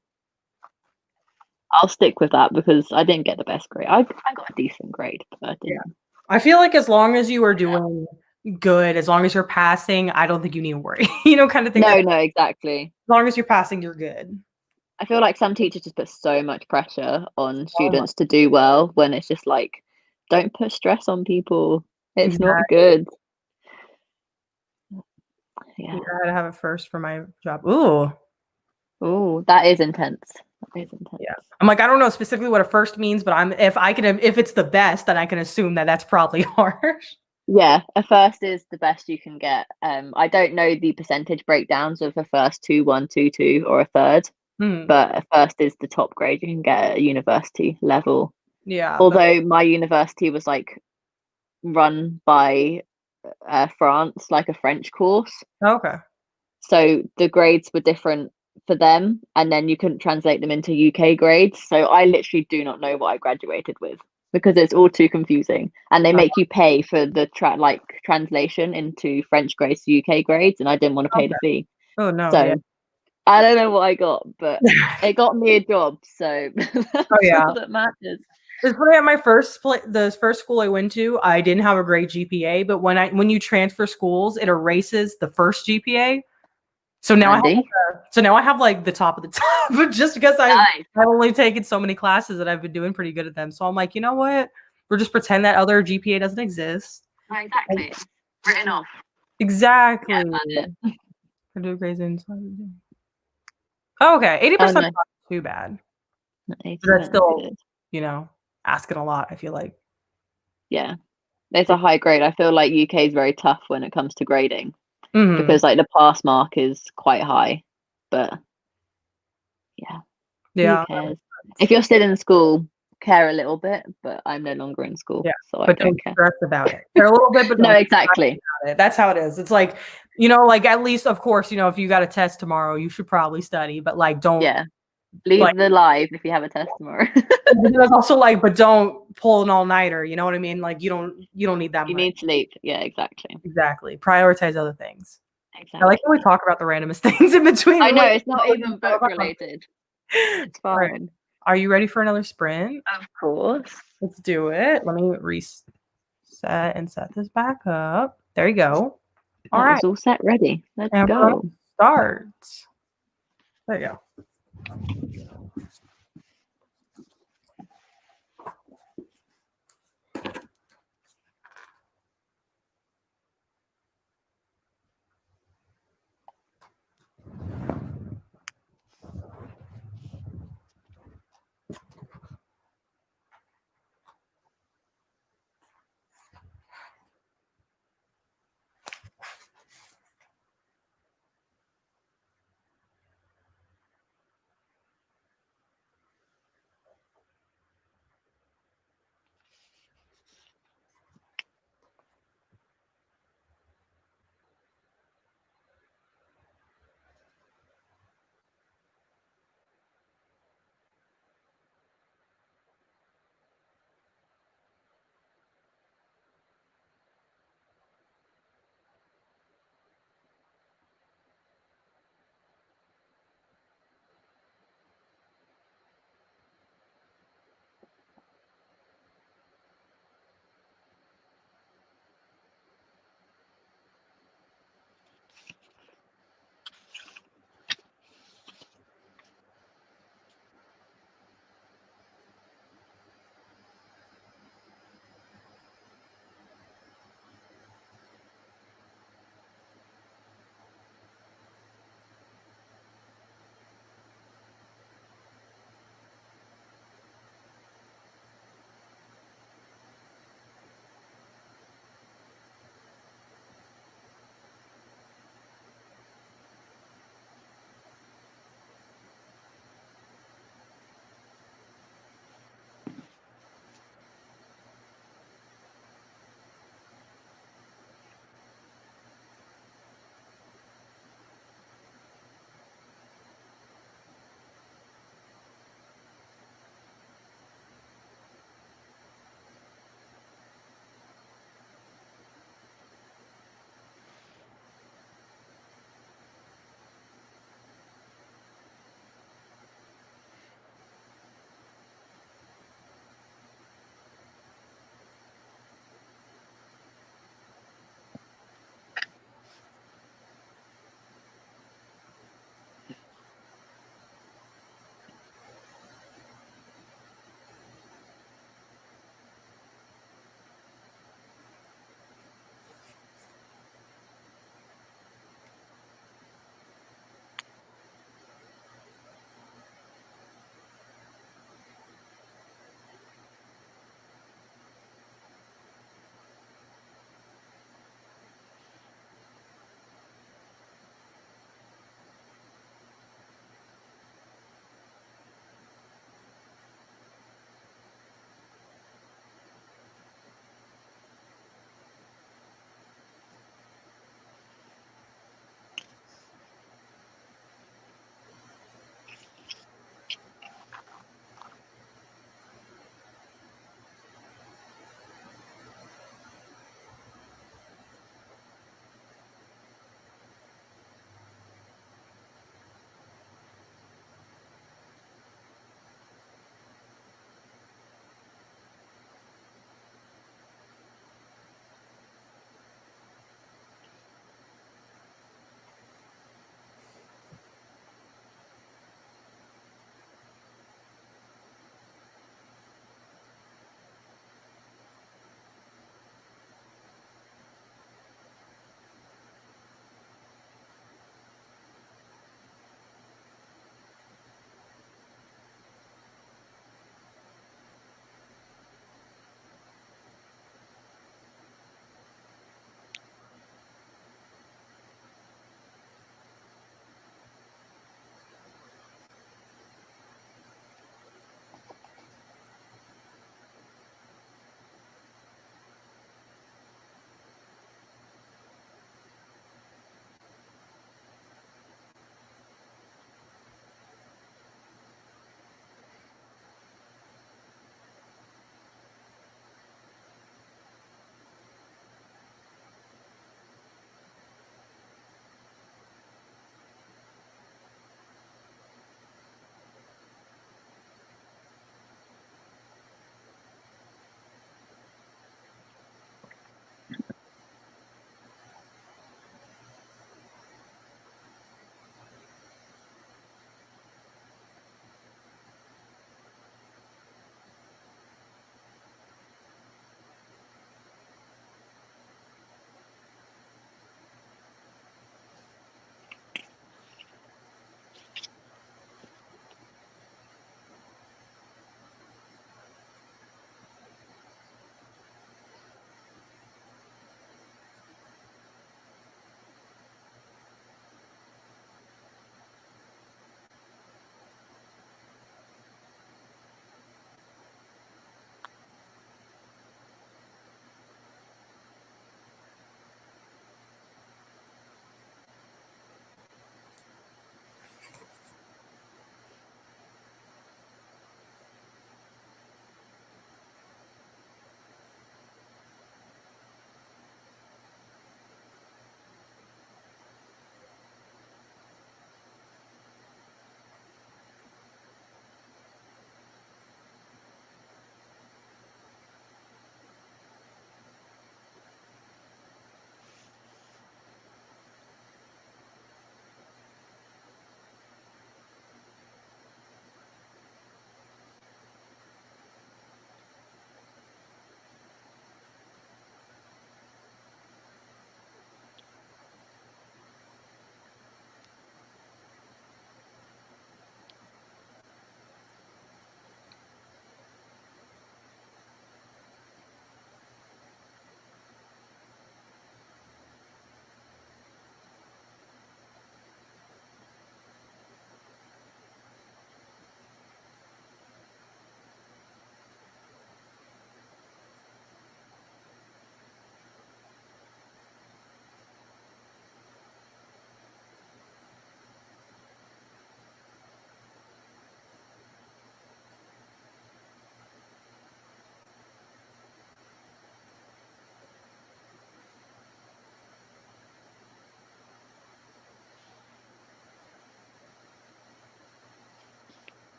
B: I'll stick with that because I didn't get the best grade. I got a decent grade, but I didn't.
A: Yeah. I feel like as long as you are doing good, as long as you're passing, I don't think you need to worry. Kind of thing.
B: No,
A: As
B: no, exactly.
A: long as you're passing, you're good.
B: I feel like some teachers just put so much pressure on
A: So much.
B: students to do well when it's just like, don't put stress on people. It's
A: Yeah,
B: not good. Yeah.
A: I had to have it first for my job. Ooh,
B: Oh, that is intense. That is intense.
A: Yeah. I'm like, I don't know specifically what a first means, but if it's the best, then I can assume that that's probably harsh.
B: Yeah, a first is the best you can get. I don't know the percentage breakdowns of a first 2-1, 2-2, or a third, but a first is the top grade you can get at a university level.
A: Yeah.
B: Although my university was like run by France, like a French course.
A: Okay.
B: So the grades were different for them, and then you couldn't translate them into UK grades. So I literally do not know what I graduated with because it's all too confusing. And they make you pay for the translation into French grades to UK grades, and I didn't want to pay the fee.
A: Oh no.
B: So
A: Yeah.
B: I don't know what I got, but it got me a job. So that's all that matters.
A: It's funny, at my the first school I went to, I didn't have a great GPA, but when you transfer schools, it erases the first GPA. So now I have like the top of the top, but just because I've only taken so many classes that I've been doing pretty good at them. So I'm like, you know what? We're just pretend that other GPA doesn't exist.
B: Exactly. Written off.
A: Exactly. I do grades inside. Oh, okay. 80% not too bad. That's still, asking a lot, I feel like.
B: Yeah. It's a high grade. I feel like UK is very tough when it comes to grading because like the pass mark is quite high. But yeah. Who cares? If you're still in school, care a little bit, but I'm no longer in school, so I don't care.
A: Stress about it. Care a little bit, but
B: no, exactly.
A: That's how it is. It's like, like at least, of course, if you got a test tomorrow, you should probably study, but like don't
B: leave the live if you have a test tomorrow.
A: That's also like, but don't pull an all-nighter, you know what I mean? Like you don't need that much.
B: You need sleep. Yeah, exactly.
A: Prioritize other things.
B: Exactly.
A: I like when we talk about the randomest things in between.
B: I know, it's not even book related. It's fine.
A: Right. Are you ready for another sprint?
B: Of course.
A: Let's do it. Let me reset and set this back up. There you go.
B: All right. It's all set, ready. Let's go.
A: Start. There you go.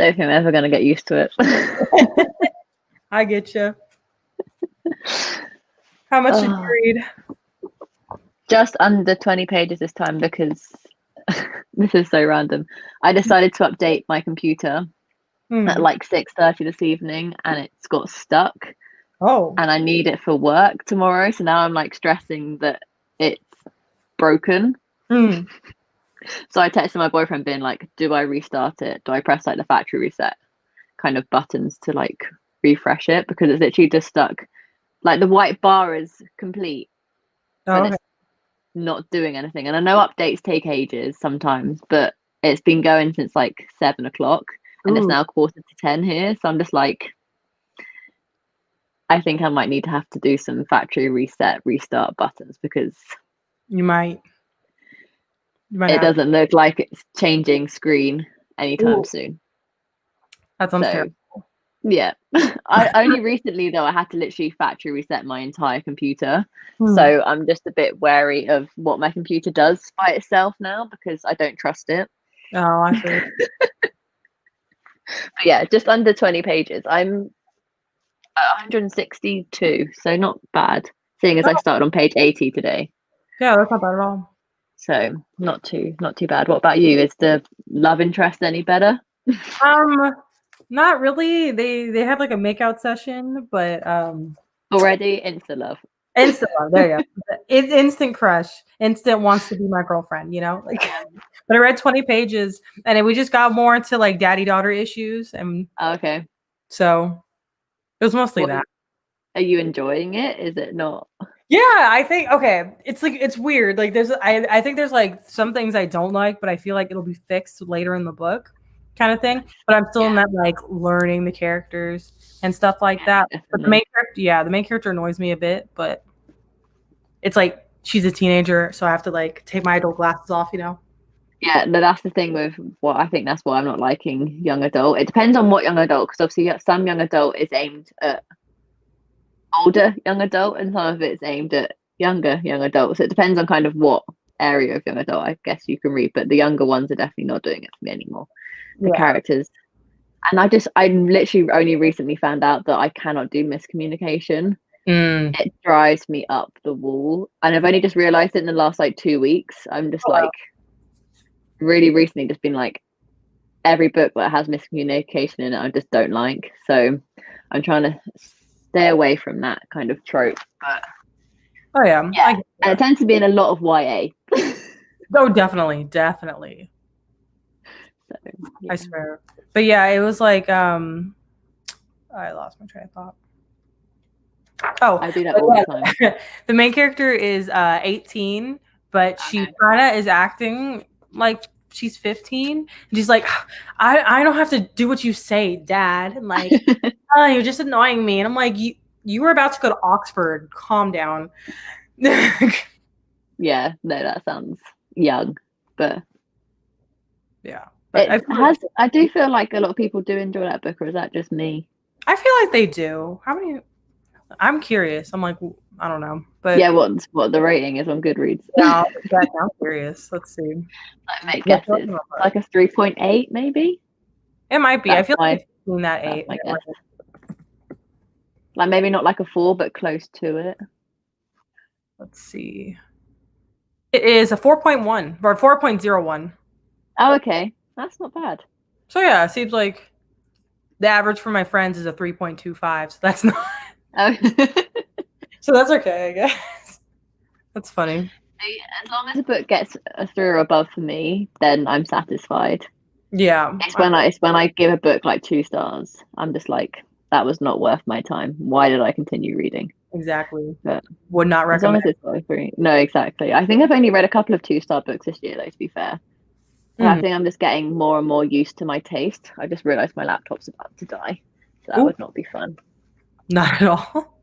B: don't think I'm ever going to get used to it.
A: I get you. How much did you read?
B: Just under 20 pages this time because this is so random. I decided to update my computer at like 6:30 this evening, and it's got stuck.
A: Oh.
B: And I need it for work tomorrow, so now I'm like stressing that it's broken. So I texted my boyfriend being like, do I restart it? Do I press like the factory reset kind of buttons to like refresh it? Because it's literally just stuck. Like the white bar is complete, but it's not doing anything. And I know updates take ages sometimes, but it's been going since like 7 o'clock and it's now 9:45 here. So I'm just like, I think I might need to have to do some factory reset, restart buttons because
A: you might
B: it doesn't look like it's changing screen anytime soon.
A: That sounds terrible.
B: Yeah. I only recently though I had to literally factory reset my entire computer. So I'm just a bit wary of what my computer does by itself now because I don't trust it.
A: Oh, I feel
B: But yeah, just under 20 pages. I'm at 162, so not bad. Seeing as I started on page 80 today.
A: Yeah, that's not bad at all.
B: So not too bad. What about you? Is the love interest any better?
A: Not really. They had like a makeout session, but
B: already insta love.
A: Instant love. There you go. It's instant crush. Instant wants to be my girlfriend. Like. But I read 20 pages, and we just got more into like daddy-daughter issues, and
B: okay.
A: So it was mostly that.
B: Are you enjoying it? Is it not?
A: Yeah, I think it's like it's weird. Like I think there's like some things I don't like, but I feel like it'll be fixed later in the book, kind of thing. But I'm still in that like learning the characters and stuff like that. Definitely. But the main character annoys me a bit, but it's like she's a teenager, so I have to like take my adult glasses off,
B: Yeah, no, that's the thing with what I think that's why I'm not liking young adult. It depends on what young adult, because obviously some young adult is aimed at older young adult and some of it's aimed at younger young adult. So it depends on kind of what area of young adult I guess you can read, but the younger ones are definitely not doing it for me anymore. The characters. And I literally only recently found out that I cannot do miscommunication. It drives me up the wall. And I've only just realized it in the last like 2 weeks. I'm just like really recently just been like every book that has miscommunication in it I just don't like. So I'm trying to stay away from that kind of trope. But and it tends to be in a lot of YA.
A: Oh, definitely. So, I swear. But yeah, it was like I lost my train of thought. Oh, I do that all the time. The main character is 18, but she kind of is acting like she's 15. And she's like, I don't have to do what you say, Dad. And like, oh, you're just annoying me. And I'm like, you were about to go to Oxford. Calm down.
B: Yeah, no, that sounds young, but
A: yeah.
B: But I do feel like a lot of people do enjoy that book, or is that just me?
A: I feel like they do. How many? I'm curious. I'm like, I don't know, but
B: yeah, what the rating is on Goodreads?
A: Yeah, I'm curious. Let's see.
B: I might guess it's like a 3.8, maybe.
A: It might be. I feel like it's between that 8.
B: Like maybe not like a 4, but close to it.
A: Let's see. It is a 4.1 or 4.01.
B: Oh, okay. That's not bad.
A: So yeah, it seems like the average for my friends is a 3.25. So that's not.
B: Oh.
A: So that's okay, I guess. That's funny.
B: As long as a book gets a 3 or above for me, then I'm satisfied.
A: Yeah.
B: It's when I give a book like 2 stars. I'm just like, that was not worth my time. Why did I continue reading?
A: Exactly. But would not recommend.
B: As long as it's 3. No, exactly. I think I've only read a couple of 2-star books this year, though, to be fair. I think I'm just getting more and more used to my taste. I just realized my laptop's about to die. So that would not be fun.
A: Not at all.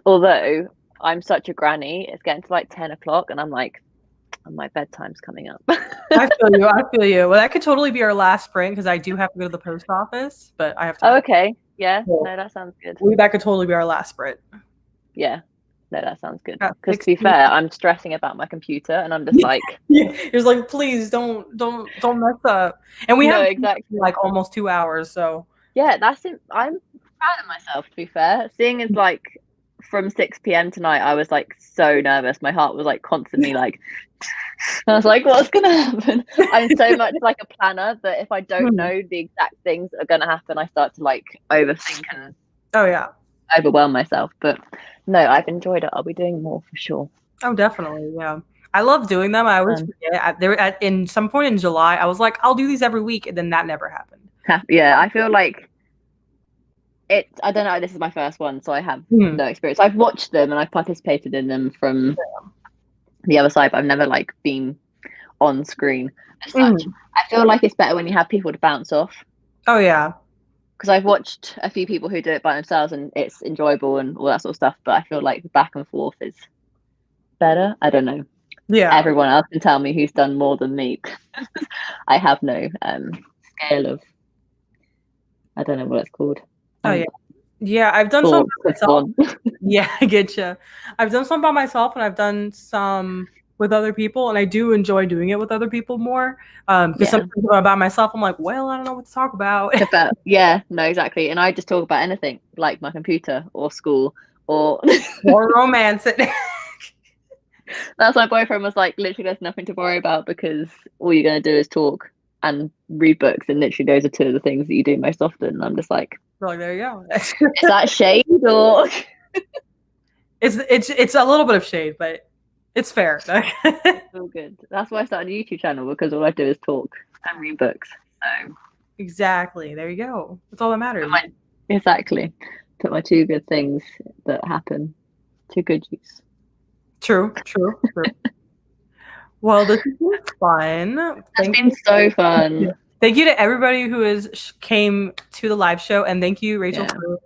B: Although I'm such a granny, it's getting to like 10 o'clock and I'm like, my bedtime's coming up.
A: I feel you. Well, that could totally be our last sprint because I do have to go to the post office, but I have to.
B: Oh, okay. Yeah. No, that sounds good.
A: That could totally be our last sprint.
B: Yeah. No, that sounds good.
A: Got
B: Because to
A: 6
B: be fair, I'm stressing about my computer, and I'm just like,
A: Yeah, it's like, please don't mess up. And we
B: no,
A: have
B: exactly.
A: like almost 2 hours, so
B: Yeah, that's it. I'm proud of myself, to be fair. Seeing as like from 6 p.m. tonight, I was like so nervous. My heart was like constantly like, I was like, what's gonna happen? I'm so much like a planner that if I don't know the exact things that are gonna happen, I start to like overthink and
A: oh yeah.
B: overwhelm myself. But no, I've enjoyed it. I'll be doing more for sure.
A: Oh, definitely. Yeah. I love doing them. I always forget. There at in some point in July, I was like, I'll do these every week, and then that never happened.
B: Yeah, I feel like I don't know, this is my first one, so I have no experience. I've watched them and I've participated in them from the other side, but I've never like been on screen as such. I feel like it's better when you have people to bounce off.
A: Oh yeah.
B: Because I've watched a few people who do it by themselves and it's enjoyable and all that sort of stuff, but I feel like the back and forth is better. I don't know.
A: Yeah.
B: Everyone else can tell me who's done more than me. I have no scale of, I don't know what it's called.
A: Oh yeah. Yeah, I've done some by myself. Yeah, I get you. I've done some by myself, and I've done some with other people, and I do enjoy doing it with other people more. Because sometimes when I'm by myself, I'm like, well, I don't know what to talk about.
B: Yeah, no, exactly. And I just talk about anything, like my computer or school or
A: romance.
B: That's my boyfriend was like, literally, there's nothing to worry about because all you're gonna do is talk and read books, and literally those are two of the things that you do most often. And I'm just like,
A: there you go.
B: Is that shade or?
A: It's a little bit of shade, but it's fair.
B: It's all good. That's why I started a YouTube channel, because all I do is talk and read books. So
A: exactly, there you go. That's all that matters.
B: Exactly. Put my two good things that happen to good use.
A: True. Well, this has been fun.
B: It's been so fun.
A: Thank you to everybody who came to the live show, and thank you, Rachel, for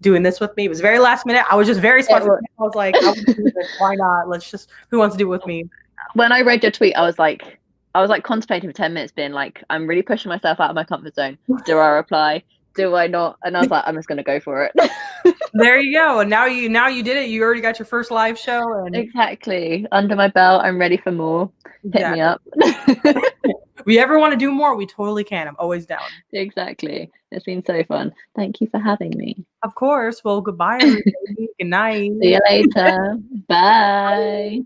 A: doing this with me. It was very last minute. I was just very spontaneous. I was like, I do this. Why not? Let's just, who wants to do it with me?
B: When I read your tweet, I was like contemplating for 10 minutes, being like, I'm really pushing myself out of my comfort zone. Do I reply? Do I not? And I was like, I'm just gonna go for it.
A: There you go. And now you did it. You already got your first live show, and
B: exactly, under my belt. I'm ready for more. Hit me up.
A: If we ever want to do more, we totally can. I'm always down.
B: Exactly. It's been so fun. Thank you for having me.
A: Of course. Well, goodbye, everybody. Good night.
B: See you later. Bye.